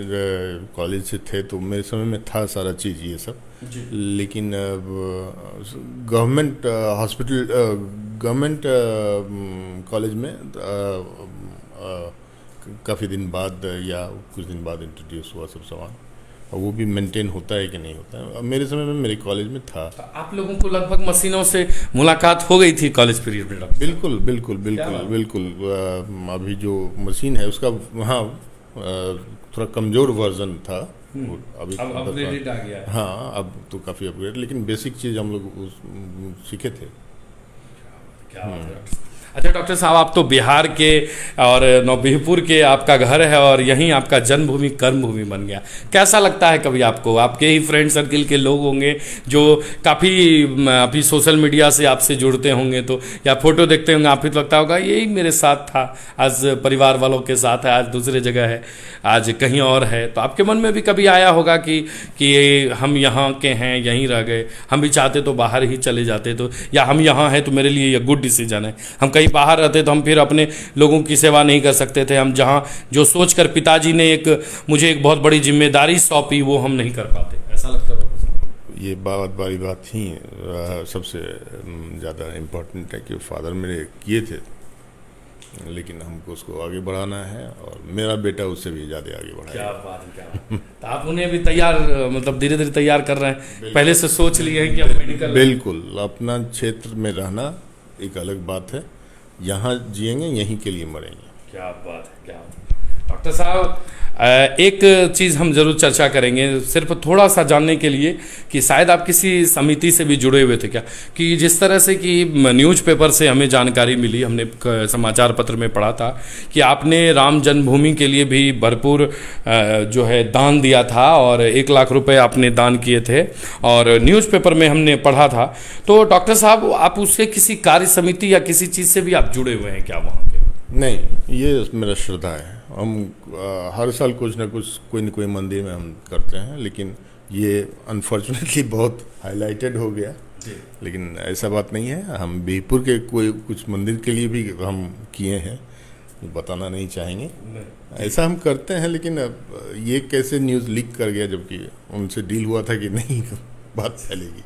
कॉलेज से थे तो मेरे समय में था सारा चीज़ ये सब। लेकिन गवर्नमेंट हॉस्पिटल, गवर्नमेंट कॉलेज में काफ़ी दिन बाद या कुछ दिन बाद इंट्रोड्यूस हुआ सब सामान, और वो भी मेंटेन होता है कि नहीं होता है। मेरे समय में मेरे कॉलेज में था। आप लोगों को लगभग मशीनों से मुलाकात हो गई थी कॉलेज पीरियड में? बिल्कुल। अभी जो मशीन है उसका वहाँ थोड़ा कमज़ोर वर्जन था, अभी अपग्रेडेड आ गया। हाँ, अब तो काफ़ी अपग्रेड, लेकिन बेसिक चीज़ हम लोग सीखे थे। क्या अच्छा डॉक्टर साहब, आप तो बिहार के और नौबिहपुर के आपका घर है और यहीं आपका जन्मभूमि कर्मभूमि बन गया। कैसा लगता है कभी आपको? आपके ही फ्रेंड सर्किल के लोग होंगे जो काफ़ी अभी सोशल मीडिया से आपसे जुड़ते होंगे तो, या फोटो देखते होंगे, आप ही तो लगता होगा यही मेरे साथ था, आज परिवार वालों के साथ है, आज दूसरे जगह है, आज कहीं और है। तो आपके मन में भी कभी आया होगा कि हम यहाँ के हैं, यहीं रह गए, हम भी चाहते तो बाहर ही चले जाते, तो या हम यहाँ हैं तो मेरे लिए ये गुड डिसीजन है, हम कहीं बाहर रहते तो हम फिर अपने लोगों की सेवा नहीं कर सकते थे, हम जहाँ जो सोचकर पिताजी ने मुझे एक बहुत बड़ी जिम्मेदारी सौंपी वो हम नहीं कर पाते, ऐसा लगता है? ये बहुत बड़ी बात ही सबसे ज़्यादा इम्पोर्टेंट है कि फादर मेरे किए थे, लेकिन हमको उसको आगे बढ़ाना है और मेरा बेटा उससे भी ज़्यादा आगे बढ़ाएगा। क्या बात है, क्या बात। तो आप उन्हें भी तैयार, मतलब धीरे धीरे तैयार कर रहे हैं, पहले से सोच लिए हैं कि अब मेडिकल। बिल्कुल, अपना क्षेत्र में रहना एक अलग बात है, यहाँ जिएंगे यहीं के लिए मरेंगे। क्या बात है, क्या डॉक्टर साहब, एक चीज़ हम ज़रूर चर्चा करेंगे, सिर्फ थोड़ा सा जानने के लिए कि शायद आप किसी समिति से भी जुड़े हुए थे क्या? कि जिस तरह से कि न्यूज़पेपर से हमें जानकारी मिली, हमने समाचार पत्र में पढ़ा था कि आपने राम जन्मभूमि के लिए भी भरपूर जो है दान दिया था और 1 लाख रुपए आपने दान किए थे, और न्यूज़पेपर में हमने पढ़ा था। तो डॉक्टर साहब, आप उसके किसी कार्य समिति या किसी चीज़ से भी आप जुड़े हुए हैं क्या वहाँ के? नहीं, ये मेरा श्रद्धा है। हम हर साल कुछ ना कुछ कोई न कोई मंदिर में हम करते हैं, लेकिन ये अनफॉर्चुनेटली बहुत हाईलाइटेड हो गया, लेकिन ऐसा बात नहीं है। हम बिहपुर के कुछ मंदिर के लिए भी हम किए हैं, बताना नहीं चाहेंगे। ऐसा हम करते हैं, लेकिन अब ये कैसे न्यूज़ लीक कर गया जबकि उनसे डील हुआ था कि नहीं बात फैलेगी।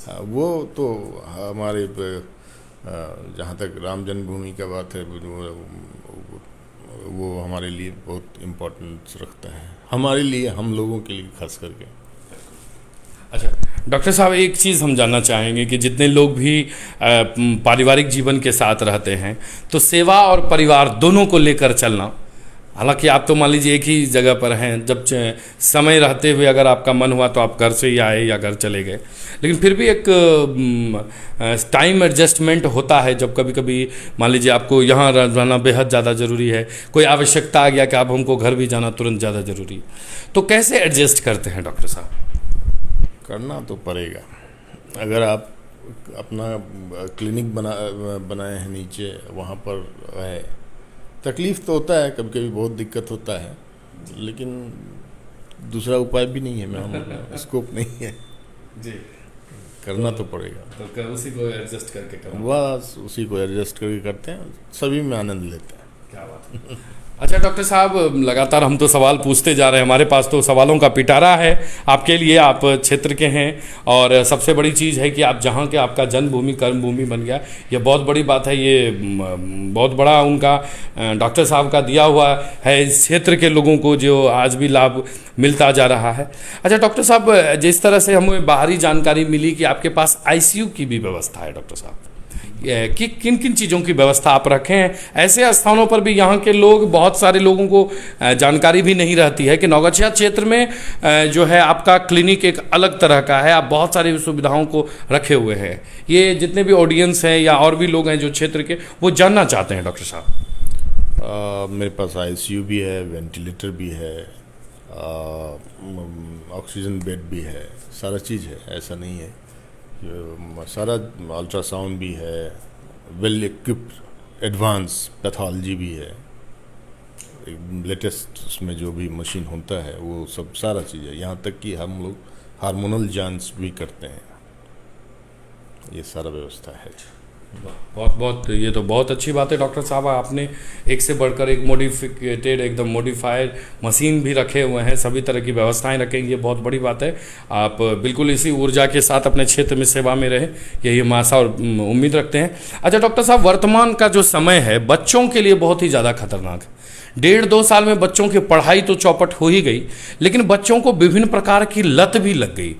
हाँ, वो तो हमारे जहाँ तक राम जन्मभूमि का बात है वो हमारे लिए बहुत इम्पोर्टेंस रखता है, हमारे लिए, हम लोगों के लिए खास करके। अच्छा डॉक्टर साहब, एक चीज़ हम जानना चाहेंगे कि जितने लोग भी पारिवारिक जीवन के साथ रहते हैं तो सेवा और परिवार दोनों को लेकर चलना, हालांकि आप तो मान लीजिए एक ही जगह पर हैं, जब समय रहते हुए अगर आपका मन हुआ तो आप घर से ही आए या घर चले गए, लेकिन फिर भी एक टाइम एडजस्टमेंट होता है। जब कभी कभी मान लीजिए आपको यहाँ रहना बेहद ज़्यादा ज़रूरी है, कोई आवश्यकता आ गया कि आप हमको घर भी जाना तुरंत ज़्यादा ज़रूरी है, तो कैसे एडजस्ट करते हैं डॉक्टर साहब? करना तो पड़ेगा। अगर आप अपना क्लिनिक बनाए हैं नीचे, वहाँ पर है, तकलीफ़ तो होता है, कभी कभी बहुत दिक्कत होता है, लेकिन दूसरा उपाय भी नहीं है, मैं स्कोप नहीं है जी, करना तो पड़ेगा। तो उसी को एडजस्ट करके करना, बस उसी को एडजस्ट करके करते हैं, सभी में आनंद लेते हैं। क्या बात है। अच्छा डॉक्टर साहब, लगातार हम तो सवाल पूछते जा रहे हैं, हमारे पास तो सवालों का पिटारा है आपके लिए, आप क्षेत्र के हैं और सबसे बड़ी चीज़ है कि आप जहाँ के आपका जन्मभूमि कर्मभूमि बन गया, ये बहुत बड़ी बात है। ये बहुत बड़ा उनका डॉक्टर साहब का दिया हुआ है इस क्षेत्र के लोगों को, जो आज भी लाभ मिलता जा रहा है। अच्छा डॉक्टर साहब, जिस तरह से हमें बाहरी जानकारी मिली कि आपके पास ICU की भी व्यवस्था है डॉक्टर साहब, कि किन किन चीज़ों की व्यवस्था आप रखे हैं? ऐसे स्थानों पर भी यहाँ के लोग, बहुत सारे लोगों को जानकारी भी नहीं रहती है कि नौगछिया क्षेत्र में जो है आपका क्लिनिक एक अलग तरह का है, आप बहुत सारी सुविधाओं को रखे हुए हैं। ये जितने भी ऑडियंस हैं या और भी लोग हैं जो क्षेत्र के, वो जानना चाहते हैं डॉक्टर साहब। मेरे पास ICU भी है, वेंटिलेटर भी है, ऑक्सीजन बेड भी है, सारा चीज़ है, ऐसा नहीं है। सारा अल्ट्रासाउंड भी है, वेल इक्विप्ड एडवांस पैथोलॉजी भी है, लेटेस्ट उसमें जो भी मशीन होता है वो सब सारा चीज़ है। यहाँ तक कि हम लोग हार्मोनल जांच भी करते हैं, ये सारा व्यवस्था है। बहुत बहुत, ये तो बहुत अच्छी बात है डॉक्टर साहब, आपने एक से बढ़कर एक मॉडिफिकेटेड, एकदम मॉडिफाइड मशीन भी रखे हुए हैं, सभी तरह की व्यवस्थाएं रखेंगे, ये बहुत बड़ी बात है। आप बिल्कुल इसी ऊर्जा के साथ अपने क्षेत्र में सेवा में रहे, यही हम आशा और उम्मीद रखते हैं। अच्छा डॉक्टर साहब, वर्तमान का जो समय है बच्चों के लिए बहुत ही ज़्यादा खतरनाक है। 1.5-2 साल में बच्चों की पढ़ाई तो चौपट हो ही गई, लेकिन बच्चों को विभिन्न प्रकार की लत भी लग गई,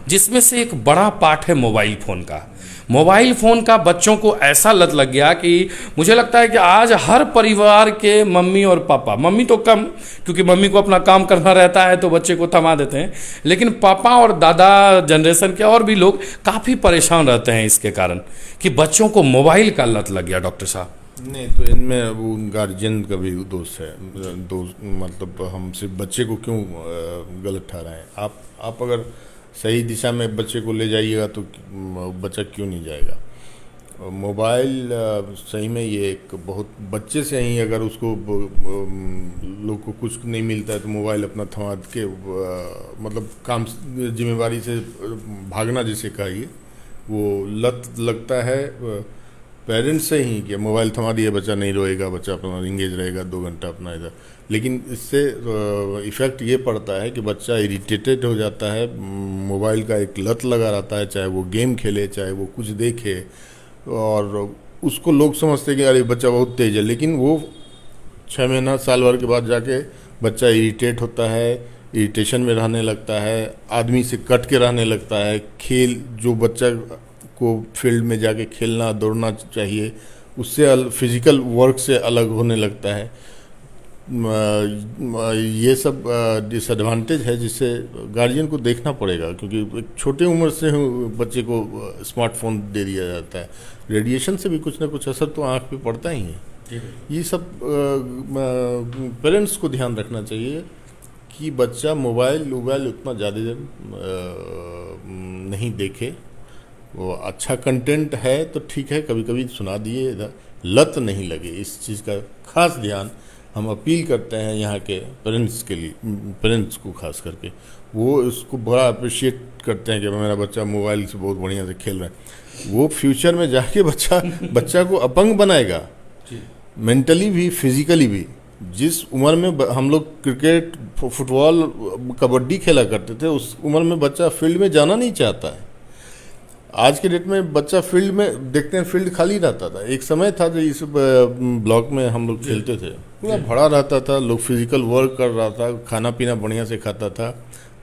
जिसमें से एक बड़ा पार्ट है मोबाइल फ़ोन का। मोबाइल फ़ोन का बच्चों को ऐसा लत लग गया कि मुझे लगता है कि आज हर परिवार के मम्मी और पापा, मम्मी तो कम क्योंकि मम्मी को अपना काम करना रहता है तो बच्चे को थमा देते हैं, लेकिन पापा और दादा जनरेशन के और भी लोग काफ़ी परेशान रहते हैं इसके कारण कि बच्चों को मोबाइल का लत लग गया। डॉक्टर साहब, नहीं तो इनमें वो गार्जियन का भी दोष है, मतलब हम सिर्फ बच्चे को क्यों गलत ठहराएं। आप अगर सही दिशा में बच्चे को ले जाइएगा तो बच्चा क्यों नहीं जाएगा। मोबाइल सही में ये एक बहुत, बच्चे से ही अगर उसको लोग को कुछ नहीं मिलता है तो मोबाइल अपना थमा के मतलब काम जिम्मेवारी से भागना जिसे कहिए, वो लत लगता है पेरेंट्स से ही कि मोबाइल थमा दिया, बच्चा नहीं रोएगा, बच्चा अपना इंगेज रहेगा 2 घंटा अपना इधर। लेकिन इससे इफ़ेक्ट ये पड़ता है कि बच्चा इरिटेटेड हो जाता है, मोबाइल का एक लत लगा रहता है, चाहे वो गेम खेले, चाहे वो कुछ देखे, और उसको लोग समझते हैं कि अरे बच्चा बहुत तेज़ है, लेकिन वो 6 महीना साल भर के बाद जाके बच्चा इरिटेट होता है, इरिटेशन में रहने लगता है, आदमी से कट के रहने लगता है। खेल जो बच्चा को फील्ड में जाके खेलना दौड़ना चाहिए, उससे फिजिकल वर्क से अलग होने लगता है। ये सब डिसएडवांटेज है जिससे गार्जियन को देखना पड़ेगा, क्योंकि एक छोटे उम्र से बच्चे को स्मार्टफोन दे दिया जाता है। रेडिएशन से भी कुछ ना कुछ असर तो आँख पे पड़ता ही है। ये सब पेरेंट्स को ध्यान रखना चाहिए कि बच्चा मोबाइल उतना ज़्यादा नहीं देखे। वो अच्छा कंटेंट है तो ठीक है, कभी कभी सुना दिए, इधर लत नहीं लगे, इस चीज़ का खास ध्यान हम अपील करते हैं यहाँ के पेरेंट्स के लिए। पेरेंट्स को खास करके वो उसको बड़ा अप्रिशिएट करते हैं कि मेरा बच्चा मोबाइल से बहुत बढ़िया से खेल रहा है। वो फ्यूचर में जाके बच्चा को अपंग बनाएगा। मेंटली भी फिजिकली भी। जिस उम्र में हम लोग क्रिकेट, फुटबॉल, कबड्डी खेला करते थे, उस उम्र में बच्चा फील्ड में जाना नहीं चाहता है। आज के डेट में बच्चा फील्ड में देखते हैं, फील्ड खाली रहता था। एक समय था जो इस ब्लॉक में हम लोग खेलते थे, पूरा भरा रहता था, लोग फिजिकल वर्क कर रहा था, खाना पीना बढ़िया से खाता था,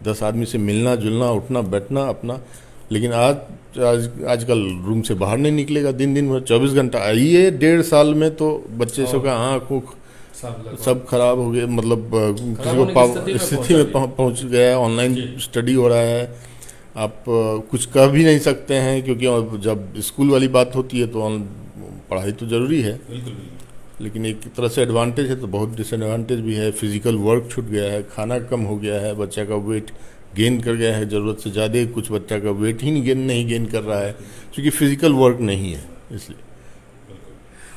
10 आदमी से मिलना जुलना, उठना बैठना अपना। लेकिन आजकल रूम से बाहर नहीं निकलेगा, दिन भर 24 घंटा। ये 1.5 साल में तो बच्चे सब का आँख ऊँख सब खराब हो गए, मतलब किसी को स्थिति में पहुंच गया है। ऑनलाइन स्टडी हो रहा है, आप कुछ कह भी नहीं सकते हैं, क्योंकि जब स्कूल वाली बात होती है तो पढ़ाई तो ज़रूरी है, लेकिन एक तरह से एडवांटेज है तो बहुत डिसएडवांटेज भी है। फिजिकल वर्क छूट गया है, खाना कम हो गया है, बच्चा का वेट गेन कर गया है ज़रूरत से ज़्यादा। कुछ बच्चा का वेट ही नहीं गेन कर रहा है, क्योंकि फिजिकल वर्क नहीं है, इसलिए।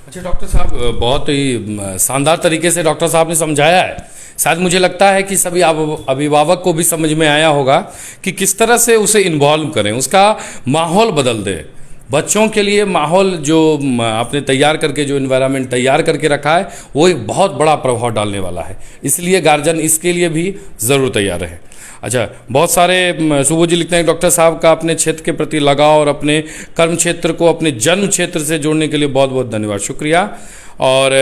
अच्छा डॉक्टर साहब, बहुत ही शानदार तरीके से डॉक्टर साहब ने समझाया है। शायद मुझे लगता है कि सभी अभिभावक को भी समझ में आया होगा कि किस तरह से उसे इन्वॉल्व करें, उसका माहौल बदल दें। बच्चों के लिए माहौल जो आपने तैयार करके, जो इन्वायरमेंट तैयार करके रखा है, वो एक बहुत बड़ा प्रभाव डालने वाला है। इसलिए गार्जियन इसके लिए भी ज़रूर तैयार रहे। अच्छा, बहुत सारे सुबोध जी लिखते हैं, डॉक्टर साहब का अपने क्षेत्र के प्रति लगाव और अपने कर्म क्षेत्र को अपने जन्म क्षेत्र से जोड़ने के लिए बहुत बहुत धन्यवाद, शुक्रिया। और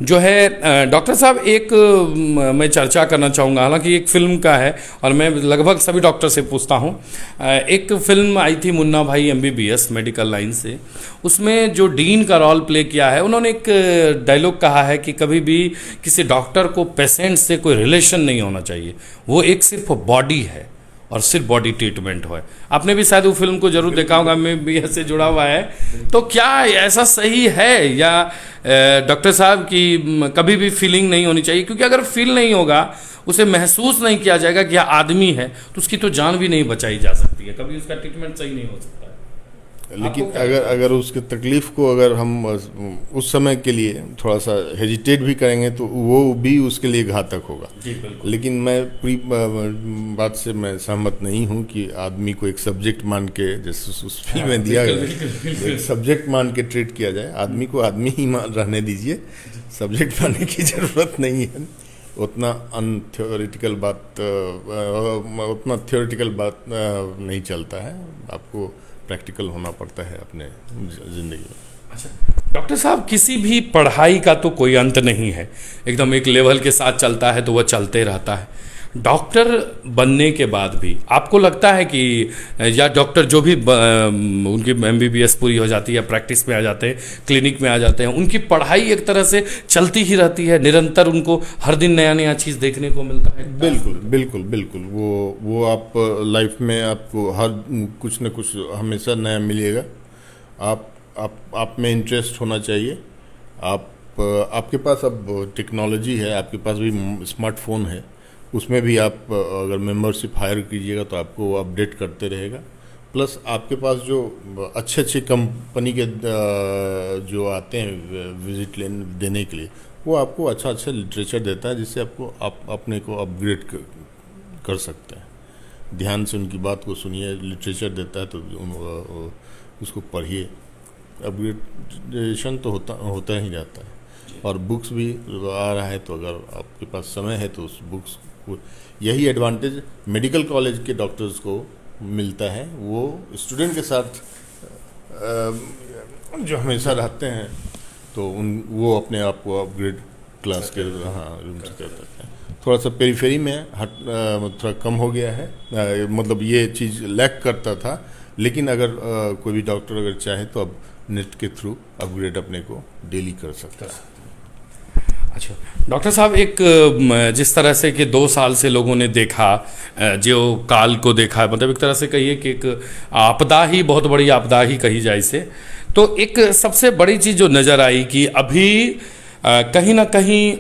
जो है डॉक्टर साहब, एक मैं चर्चा करना चाहूँगा, हालांकि एक फिल्म का है और मैं लगभग सभी डॉक्टर से पूछता हूँ। एक फिल्म आई थी मुन्ना भाई MBBS मेडिकल लाइन से, उसमें जो डीन का रोल प्ले किया है, उन्होंने एक डायलॉग कहा है कि कभी भी किसी डॉक्टर को पेशेंट से कोई रिलेशन नहीं होना चाहिए, वो एक सिर्फ बॉडी है और सिर्फ बॉडी ट्रीटमेंट हो। आपने भी शायद वो फिल्म को जरूर देखा होगा, MBBS से जुड़ा हुआ है। तो क्या ऐसा सही है, या डॉक्टर साहब की कभी भी फीलिंग नहीं होनी चाहिए? क्योंकि अगर फील नहीं होगा, उसे महसूस नहीं किया जाएगा कि यह आदमी है, तो उसकी तो जान भी नहीं बचाई जा सकती है, कभी उसका ट्रीटमेंट सही नहीं हो सकता है। लेकिन अगर उसके तकलीफ को अगर हम उस समय के लिए थोड़ा सा हेजिटेट भी करेंगे तो वो भी उसके लिए घातक होगा। लेकिन मैं पूरी बात से मैं सहमत नहीं हूँ कि आदमी को एक सब्जेक्ट मान के, जैसे उस फिल्म में दिया गया, एक सब्जेक्ट मान के ट्रीट किया जाए। आदमी को आदमी ही रहने दीजिए, सब्जेक्ट मानने की ज़रूरत नहीं है। उतना अनथ्योरेटिकल बात नहीं चलता है, आपको प्रैक्टिकल होना पड़ता है अपने ज़िंदगी में। अच्छा डॉक्टर साहब, किसी भी पढ़ाई का तो कोई अंत नहीं है, एकदम एक लेवल के साथ चलता है तो वह चलते रहता है। डॉक्टर बनने के बाद भी आपको लगता है कि, या डॉक्टर जो भी उनकी MBBS पूरी हो जाती है, प्रैक्टिस में आ जाते हैं, क्लिनिक में आ जाते हैं, उनकी पढ़ाई एक तरह से चलती ही रहती है, निरंतर उनको हर दिन नया नया चीज़ देखने को मिलता है? बिल्कुल वो आप लाइफ में आपको हर कुछ न कुछ हमेशा नया मिलेगा। आप में इंटरेस्ट होना चाहिए। आपके पास अब टेक्नोलॉजी है, आपके पास भी स्मार्टफोन है, उसमें भी आप अगर मेंबरशिप हायर कीजिएगा तो आपको अपडेट करते रहेगा। प्लस आपके पास जो अच्छे कंपनी के जो आते हैं विजिट देने के लिए, वो आपको अच्छा लिटरेचर देता है, जिससे आप अपने को अपग्रेड कर सकते हैं। ध्यान से उनकी बात को सुनिए, लिटरेचर देता है तो उसको पढ़िए। अपग्रेडेशन तो होता ही जाता है। और बुक्स भी आ रहा है, तो अगर आपके पास समय है तो उस बुक्स, यही एडवांटेज मेडिकल कॉलेज के डॉक्टर्स को मिलता है। वो स्टूडेंट के साथ जो हमेशा रहते हैं, तो वो अपने आप को अपग्रेड क्लास के रूम से कर सकते हैं। थोड़ा सा पेरीफेरी में थोड़ा कम हो गया है, मतलब ये चीज़ लैक करता था। लेकिन अगर कोई भी डॉक्टर अगर चाहे तो अब नेट के थ्रू अपग्रेड अपने को डेली कर सकता है। अच्छा डॉक्टर साहब, एक जिस तरह से कि 2 साल से लोगों ने देखा, जो काल को देखा, मतलब एक तरह से कहिए कि एक आपदा ही, बहुत बड़ी आपदा ही कही जाए इसे, तो एक सबसे बड़ी चीज़ जो नज़र आई कि अभी कहीं ना कहीं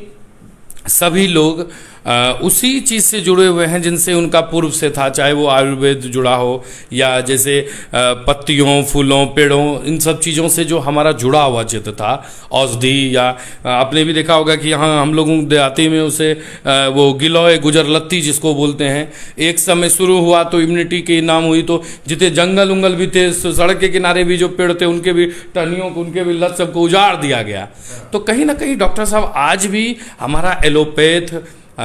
सभी लोग उसी चीज़ से जुड़े हुए हैं जिनसे उनका पूर्व से था, चाहे वो आयुर्वेद जुड़ा हो या जैसे पत्तियों, फूलों, पेड़ों, इन सब चीज़ों से जो हमारा जुड़ा हुआ चित्र था, औषधि, या आपने भी देखा होगा कि यहाँ हम लोगों देहाती में उसे वो गिलोय गुजरलत्ती जिसको बोलते हैं, एक समय शुरू हुआ तो इम्यूनिटी के नाम हुई, तो जितने जंगल उंगल भी थे, सड़क के किनारे भी जो पेड़ थे उनके भी टहनियों को, उनके भी लत सबको उजाड़ दिया गया। तो कहीं ना कहीं डॉक्टर साहब आज भी हमारा एलोपैथ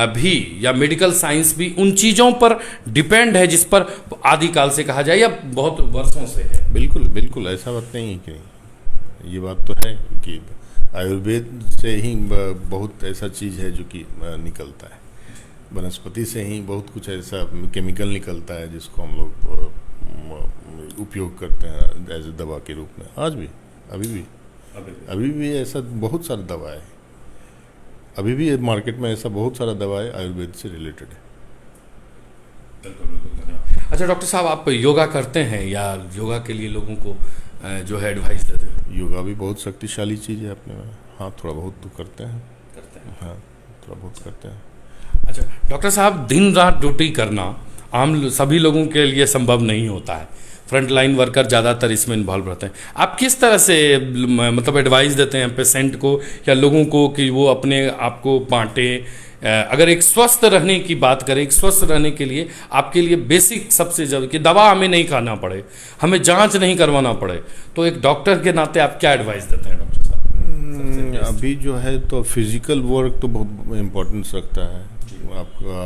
भी या मेडिकल साइंस भी उन चीज़ों पर डिपेंड है जिस पर आदिकाल से कहा जाए या बहुत वर्षों से है। बिल्कुल बिल्कुल, ऐसा बात नहीं है कि नहीं, ये बात तो है कि आयुर्वेद से ही बहुत ऐसा चीज़ है जो कि निकलता है, वनस्पति से ही बहुत कुछ ऐसा केमिकल निकलता है जिसको हम लोग उपयोग करते हैं एज ए दवा के रूप में। आज भी, अभी भी ऐसा बहुत सारा दवा है, अभी भी मार्केट में ऐसा बहुत सारा दवा है आयुर्वेद से रिलेटेड है। अच्छा डॉक्टर साहब, आप योगा करते हैं या योगा के लिए लोगों को जो है एडवाइस देते हैं? योगा भी बहुत शक्तिशाली चीज़ है अपने में। हाँ, थोड़ा बहुत तो करते हैं। हाँ, थोड़ा बहुत करते हैं। अच्छा डॉक्टर साहब, दिन रात ड्यूटी करना आम सभी लोगों के लिए संभव नहीं होता है, फ्रंट लाइन वर्कर ज़्यादातर इसमें इन्वॉल्व रहते हैं। आप किस तरह से मतलब एडवाइस देते हैं पेशेंट को या लोगों को कि वो अपने आप को बांटे? अगर एक स्वस्थ रहने की बात करें, एक स्वस्थ रहने के लिए आपके लिए बेसिक सबसे जरूरी कि दवा हमें नहीं खाना पड़े, हमें जांच नहीं करवाना पड़े, तो एक डॉक्टर के नाते आप क्या एडवाइस देते हैं डॉक्टर साहब? अभी जो है तो फिजिकल वर्क तो बहुत इम्पोर्टेंस रखता है। आपका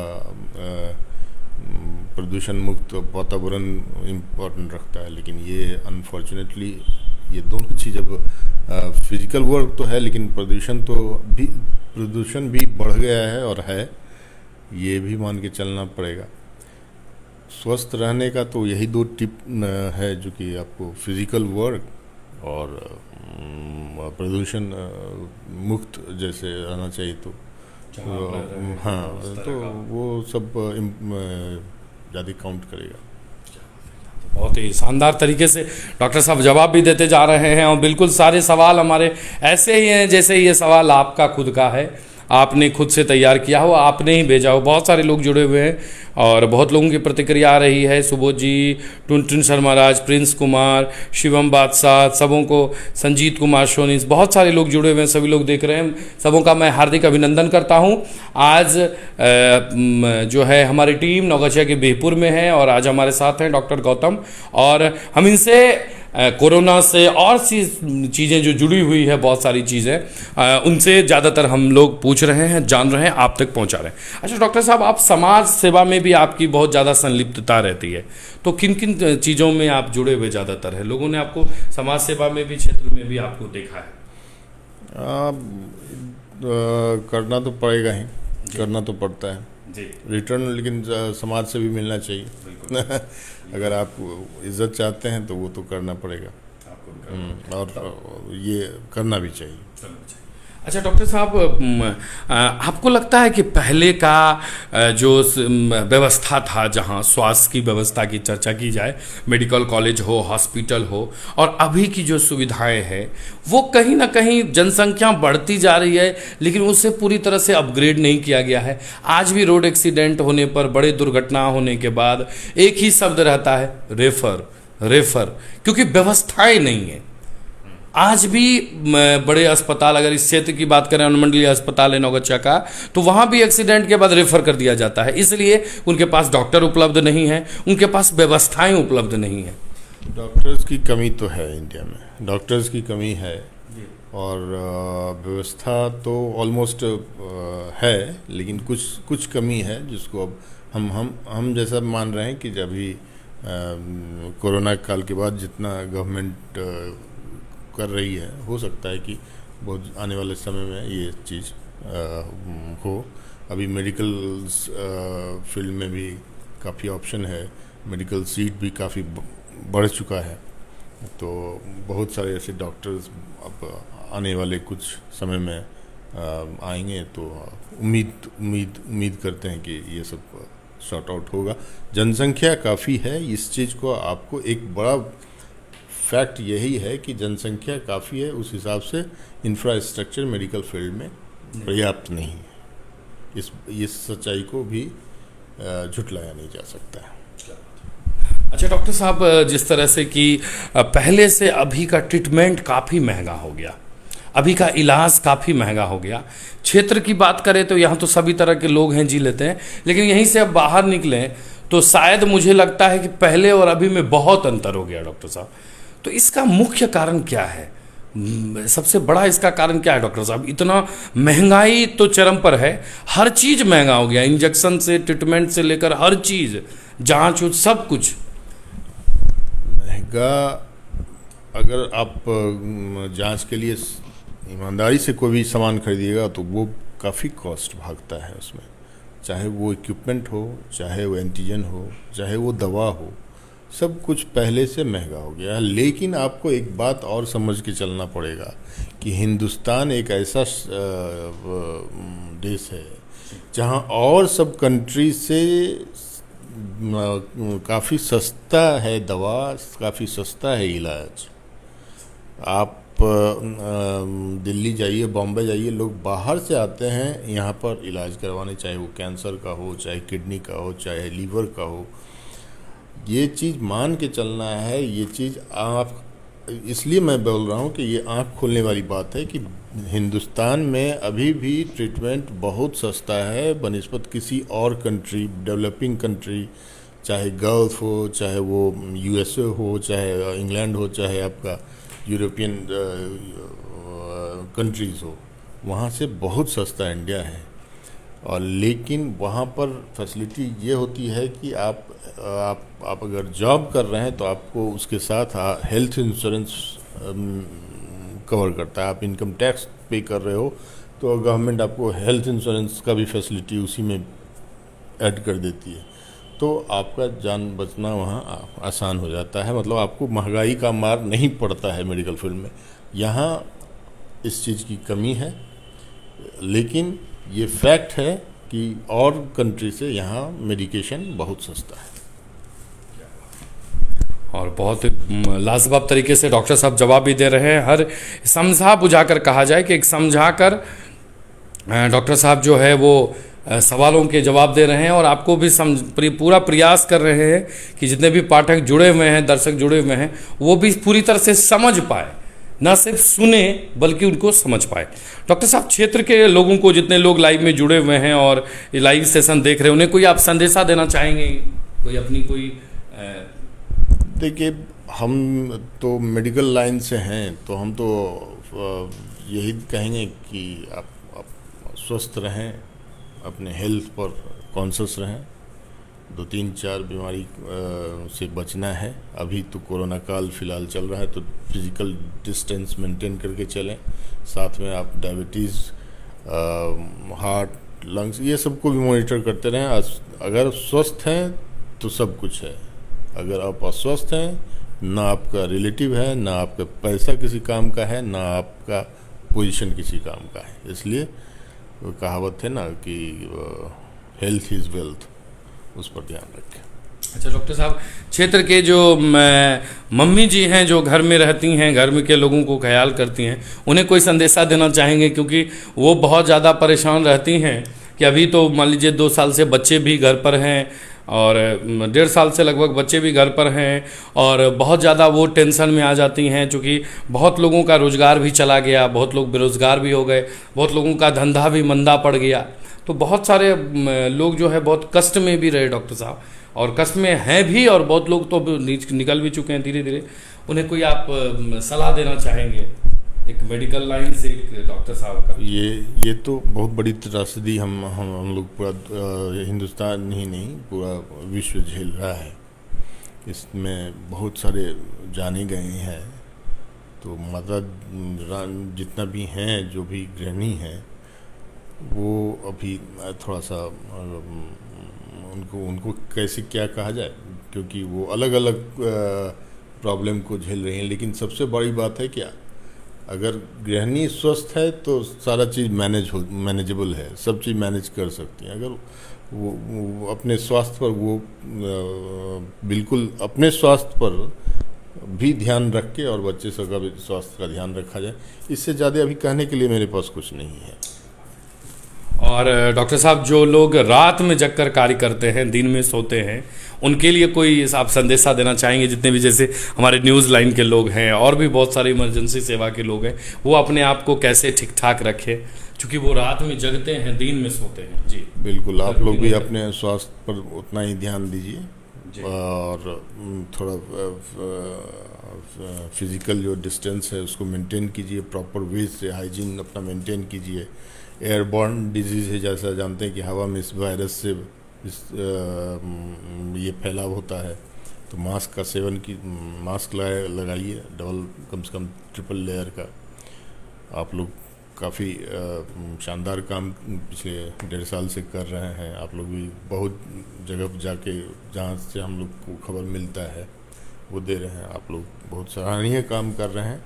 प्रदूषण मुक्त वातावरण इम्पोर्टेंट रखता है, लेकिन ये अनफॉर्चुनेटली ये दोनों चीज़, अब फिजिकल वर्क तो है लेकिन प्रदूषण भी बढ़ गया है और है, ये भी मान के चलना पड़ेगा। स्वस्थ रहने का तो यही दो टिप है जो कि आपको फिजिकल वर्क और प्रदूषण मुक्त जैसे रहना चाहिए। तो हाँ, तो वो सब ज़्यादा काउंट करेगा। बहुत ही शानदार तरीके से डॉक्टर साहब जवाब भी देते जा रहे हैं और बिल्कुल सारे सवाल हमारे ऐसे ही हैं जैसे ये सवाल आपका खुद का है, आपने खुद से तैयार किया हो, आपने ही भेजा हो। बहुत सारे लोग जुड़े हुए हैं और बहुत लोगों की प्रतिक्रिया आ रही है। सुबोध जी, टुनटुन शर्मा राज, प्रिंस कुमार, शिवम बादशाह, सबों को, संजीत कुमार सोनी, बहुत सारे लोग जुड़े हुए हैं, सभी लोग देख रहे हैं। सबों का मैं हार्दिक अभिनंदन करता हूं। आज जो है हमारी टीम नौगछिया के बिहपुर में है और आज हमारे साथ हैं डॉक्टर गौतम, और हम इनसे कोरोना से और सी चीज़ें जो जुड़ी हुई है, बहुत सारी चीज़ें, उनसे ज़्यादातर हम लोग पूछ रहे हैं, जान रहे हैं, आप तक पहुंचा रहे हैं। अच्छा डॉक्टर साहब, आप समाज सेवा में भी आपकी बहुत ज़्यादा संलिप्तता रहती है, तो किन किन चीज़ों में आप जुड़े हुए ज़्यादातर है? लोगों ने आपको समाज सेवा में भी, क्षेत्र में भी आपको देखा है? करना तो पड़ेगा ही, करना तो पड़ता है जी, रिटर्न, लेकिन समाज से भी मिलना चाहिए। अगर आप इज्जत चाहते हैं तो वो तो करना पड़ेगा आपको, और ये करना भी चाहिए। अच्छा डॉक्टर साहब, आपको लगता है कि पहले का जो व्यवस्था था, जहां स्वास्थ्य की व्यवस्था की चर्चा की जाए, मेडिकल कॉलेज हो, हॉस्पिटल हो, और अभी की जो सुविधाएं हैं, वो कहीं ना कहीं जनसंख्या बढ़ती जा रही है लेकिन उसे पूरी तरह से अपग्रेड नहीं किया गया है। आज भी रोड एक्सीडेंट होने पर, बड़े दुर्घटना होने के बाद एक ही शब्द रहता है, रेफर रेफर, क्योंकि व्यवस्थाएं नहीं है। आज भी बड़े अस्पताल, अगर इस क्षेत्र की बात करें, अनुमंडलीय अस्पताल है नौगछिया का, तो वहाँ भी एक्सीडेंट के बाद रेफर कर दिया जाता है, इसलिए उनके पास डॉक्टर उपलब्ध नहीं है, उनके पास व्यवस्थाएं उपलब्ध नहीं है। डॉक्टर्स की कमी तो है, इंडिया में डॉक्टर्स की कमी है, और व्यवस्था तो ऑलमोस्ट है, लेकिन कुछ कमी है जिसको अब हम जैसा मान रहे हैं कि जब भी कोरोना काल के बाद जितना गवर्नमेंट कर रही है, हो सकता है कि बहुत आने वाले समय में ये चीज़ हो। अभी मेडिकल फील्ड में भी काफ़ी ऑप्शन है, मेडिकल सीट भी काफ़ी बढ़ चुका है, तो बहुत सारे ऐसे डॉक्टर्स अब आने वाले कुछ समय में आएंगे, तो उम्मीद करते हैं कि ये सब शॉर्ट आउट होगा। जनसंख्या काफ़ी है, इस चीज़ को आपको एक बड़ा फैक्ट यही है कि जनसंख्या काफ़ी है, उस हिसाब से इंफ्रास्ट्रक्चर मेडिकल फील्ड में पर्याप्त नहीं है। इस सच्चाई को भी झुटलाया नहीं जा सकता है। अच्छा डॉक्टर साहब, जिस तरह से कि पहले से अभी का ट्रीटमेंट काफ़ी महंगा हो गया, अभी का इलाज काफ़ी महंगा हो गया। क्षेत्र की बात करें तो यहाँ तो सभी तरह के लोग हैं, जी लेते हैं, लेकिन यहीं से अब बाहर निकलें तो शायद मुझे लगता है कि पहले और अभी में बहुत अंतर हो गया डॉक्टर साहब। तो इसका मुख्य कारण क्या है? सबसे बड़ा इसका कारण क्या है डॉक्टर साहब? इतना महंगाई तो चरम पर है, हर चीज़ महंगा हो गया, इंजेक्शन से ट्रीटमेंट से लेकर हर चीज़, जाँच सब कुछ महंगा। अगर आप जांच के लिए ईमानदारी से कोई भी सामान खरीदिएगा तो वो काफ़ी कॉस्ट भागता है उसमें, चाहे वो इक्विपमेंट हो, चाहे वो एंटीजन हो, चाहे वो दवा हो, सब कुछ पहले से महंगा हो गया है। लेकिन आपको एक बात और समझ के चलना पड़ेगा कि हिंदुस्तान एक ऐसा देश है जहां और सब कंट्री से काफ़ी सस्ता है दवा, काफ़ी सस्ता है इलाज। आप दिल्ली जाइए, बॉम्बे जाइए, लोग बाहर से आते हैं यहाँ पर इलाज करवाने, चाहे वो कैंसर का हो, चाहे किडनी का हो, चाहे लीवर का हो। ये चीज़ मान के चलना है, ये चीज़ आप, इसलिए मैं बोल रहा हूँ कि ये आँख खोलने वाली बात है कि हिंदुस्तान में अभी भी ट्रीटमेंट बहुत सस्ता है बनिस्बत किसी और कंट्री, डेवलपिंग कंट्री, चाहे गल्फ हो, चाहे वो यूएसए हो, चाहे इंग्लैंड हो, चाहे आपका यूरोपियन कंट्रीज़ हो, वहाँ से बहुत सस्ता इंडिया है। और लेकिन वहाँ पर फैसिलिटी ये होती है कि आप अगर जॉब कर रहे हैं तो आपको उसके साथ हेल्थ इंश्योरेंस कवर करता है। आप इनकम टैक्स पे कर रहे हो तो गवर्नमेंट आपको हेल्थ इंश्योरेंस का भी फैसिलिटी उसी में ऐड कर देती है, तो आपका जान बचना वहाँ आसान हो जाता है। मतलब आपको महंगाई का मार नहीं पड़ता है मेडिकल फील्ड में। यहाँ इस चीज़ की कमी है, लेकिन ये फैक्ट है कि और कंट्री से यहाँ मेडिकेशन बहुत सस्ता है। और बहुत लाजवाब तरीके से डॉक्टर साहब जवाब भी दे रहे हैं। हर समझा बुझाकर कहा जाए कि एक समझा कर डॉक्टर साहब जो है वो सवालों के जवाब दे रहे हैं और आपको भी पूरा प्रयास कर रहे हैं कि जितने भी पाठक जुड़े हुए हैं, दर्शक जुड़े हुए हैं, वो भी पूरी तरह से समझ पाए, ना सिर्फ सुने बल्कि उनको समझ पाए। डॉक्टर साहब, क्षेत्र के लोगों को, जितने लोग लाइव में जुड़े हुए हैं और लाइव सेशन देख रहे हैं, उन्हें कोई आप संदेशा देना चाहेंगे? कोई अपनी कोई देखिए, हम तो मेडिकल लाइन से हैं तो हम तो यही कहेंगे कि आप स्वस्थ रहें, अपने हेल्थ पर कॉन्शियस रहें। 2-3-4 बीमारी से बचना है। अभी तो कोरोना काल फिलहाल चल रहा है तो फिजिकल डिस्टेंस मेंटेन करके चलें। साथ में आप डायबिटीज़, हार्ट, लंग्स, ये सबको भी मॉनिटर करते रहें। अगर स्वस्थ हैं तो सब कुछ है। अगर आप अस्वस्थ हैं, ना आपका रिलेटिव है, ना आपका पैसा किसी काम का है, ना आपका पोजीशन किसी काम का है। इसलिए वो कहावत है ना कि हेल्थ इज़ वेल्थ, उस पर ध्यान रखें। अच्छा डॉक्टर साहब, क्षेत्र के जो मम्मी जी हैं जो घर में रहती हैं, घर में के लोगों को ख्याल करती हैं, उन्हें कोई संदेशा देना चाहेंगे? क्योंकि वो बहुत ज़्यादा परेशान रहती हैं कि अभी तो मान लीजिए 2 साल से बच्चे भी घर पर हैं और 1.5 साल से लगभग बच्चे भी घर पर हैं और बहुत ज़्यादा वो टेंशन में आ जाती हैं, चूँकि बहुत लोगों का रोज़गार भी चला गया, बहुत लोग बेरोज़गार भी हो गए, बहुत लोगों का धंधा भी मंदा पड़ गया, तो बहुत सारे लोग जो है बहुत कष्ट में भी रहे डॉक्टर साहब, और कष्ट में हैं भी, और बहुत लोग तो निकल भी चुके हैं धीरे धीरे। उन्हें कोई आप सलाह देना चाहेंगे एक मेडिकल लाइन से, एक डॉक्टर साहब का? ये तो बहुत बड़ी त्रासदी हम लोग पूरा हिंदुस्तान ही नहीं, पूरा विश्व झेल रहा है। इसमें बहुत सारे जाने गए हैं, तो माता जितना भी हैं, जो भी गृहिणी हैं, वो अभी थोड़ा सा उनको कैसे क्या कहा जाए, क्योंकि वो अलग अलग प्रॉब्लम को झेल रही हैं। लेकिन सबसे बड़ी बात है क्या, अगर गृहिणी स्वस्थ है तो सारा चीज़ मैनेजेबल है, सब चीज़ मैनेज कर सकती हैं। अगर वो अपने स्वास्थ्य पर, वो बिल्कुल अपने स्वास्थ्य पर भी ध्यान रख के और बच्चे सबका भी स्वास्थ्य का ध्यान रखा जाए, इससे ज़्यादा अभी कहने के लिए मेरे पास कुछ नहीं है। और डॉक्टर साहब, जो लोग रात में जगकर कार्य करते हैं, दिन में सोते हैं, उनके लिए कोई आप संदेशा देना चाहेंगे? जितने भी जैसे हमारे न्यूज़ लाइन के लोग हैं और भी बहुत सारे इमरजेंसी सेवा के लोग हैं, वो अपने आप को कैसे ठीक ठाक रखें, क्योंकि वो रात में जगते हैं, दिन में सोते हैं। जी बिल्कुल, आप लोग भी अपने स्वास्थ्य पर उतना ही ध्यान दीजिए और थोड़ा फिजिकल जो डिस्टेंस है उसको मेंटेन कीजिए, प्रॉपर वे से हाइजीन अपना मेंटेन कीजिए। एयरबॉर्न डिजीज़ है, जैसा जानते हैं कि हवा में इस वायरस से ये फैलाव होता है, तो मास्क का सेवन की मास्क लगाइए, डबल कम से कम ट्रिपल लेयर का। आप लोग काफ़ी शानदार काम पिछले 1.5 साल से कर रहे हैं। आप लोग भी बहुत जगह जाके जहाँ से हम लोग को खबर मिलता है वो दे रहे हैं। आप लोग बहुत सराहनीय काम कर रहे हैं,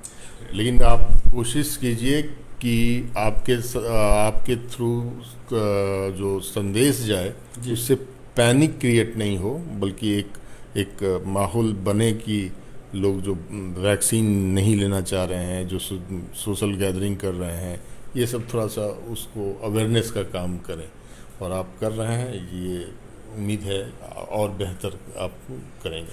लेकिन आप कोशिश कीजिए कि आपके थ्रू जो संदेश जाए उससे पैनिक क्रिएट नहीं हो, बल्कि एक माहौल बने कि लोग जो वैक्सीन नहीं लेना चाह रहे हैं, जो सोशल गैदरिंग कर रहे हैं, ये सब थोड़ा सा उसको अवेयरनेस का काम करें, और आप कर रहे हैं। ये उम्मीद है और बेहतर आप करेंगे।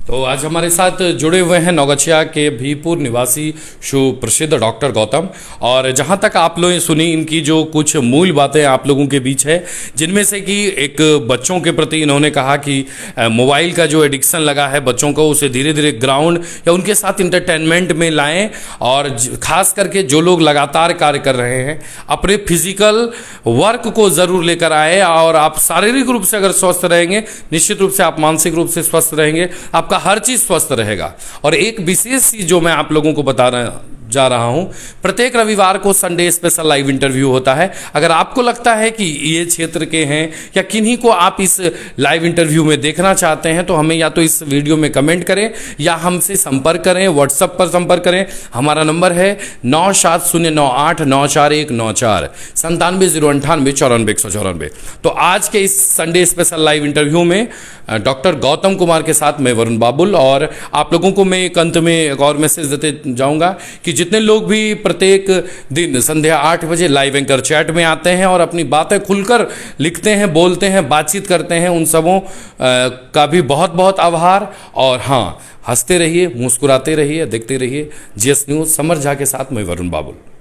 तो आज हमारे साथ जुड़े हुए हैं नौगछिया के भीपुर निवासी सुप्रसिद्ध डॉक्टर गौतम। और जहां तक आप लोगों ने सुनी, इनकी जो कुछ मूल बातें आप लोगों के बीच है, जिनमें से कि एक बच्चों के प्रति इन्होंने कहा कि मोबाइल का जो एडिक्शन लगा है बच्चों को, उसे धीरे धीरे ग्राउंड या उनके साथ इंटरटेनमेंट में लाएं। और खास करके जो लोग लगातार कार्य कर रहे हैं, अपने फिजिकल वर्क को ज़रूर लेकर आए। और आप शारीरिक रूप से अगर स्वस्थ रहेंगे, निश्चित रूप से आप मानसिक रूप से स्वस्थ रहेंगे, आपका हर चीज स्वस्थ रहेगा। और एक विशेष चीज जो मैं आप लोगों को बताना जा रहा हूं, प्रत्येक रविवार को संडे स्पेशल लाइव इंटरव्यू होता है। अगर आपको लगता है कि ये क्षेत्र के हैं या किन्हीं को आप इस लाइव इंटरव्यू में देखना चाहते हैं, तो हमें या तो इस वीडियो में कमेंट करें या हमसे संपर्क करें, व्हाट्सएप पर संपर्क करें। हमारा नंबर है 9709894194 9709949194। तो आज के इस संडे स्पेशल लाइव इंटरव्यू में डॉक्टर गौतम कुमार के साथ मैं वरुण बाबुल। और आप लोगों को मैं एक अंत में एक और मैसेज देते जाऊंगा कि जितने लोग भी प्रत्येक दिन संध्या 8 बजे लाइव एंकर चैट में आते हैं और अपनी बातें खुलकर लिखते हैं, बोलते हैं, बातचीत करते हैं, उन सबों का भी बहुत बहुत आभार। और हाँ, हंसते रहिए, मुस्कुराते रहिए, देखते रहिए GS न्यूज़। समर झा के साथ मैं वरुण बाबुल।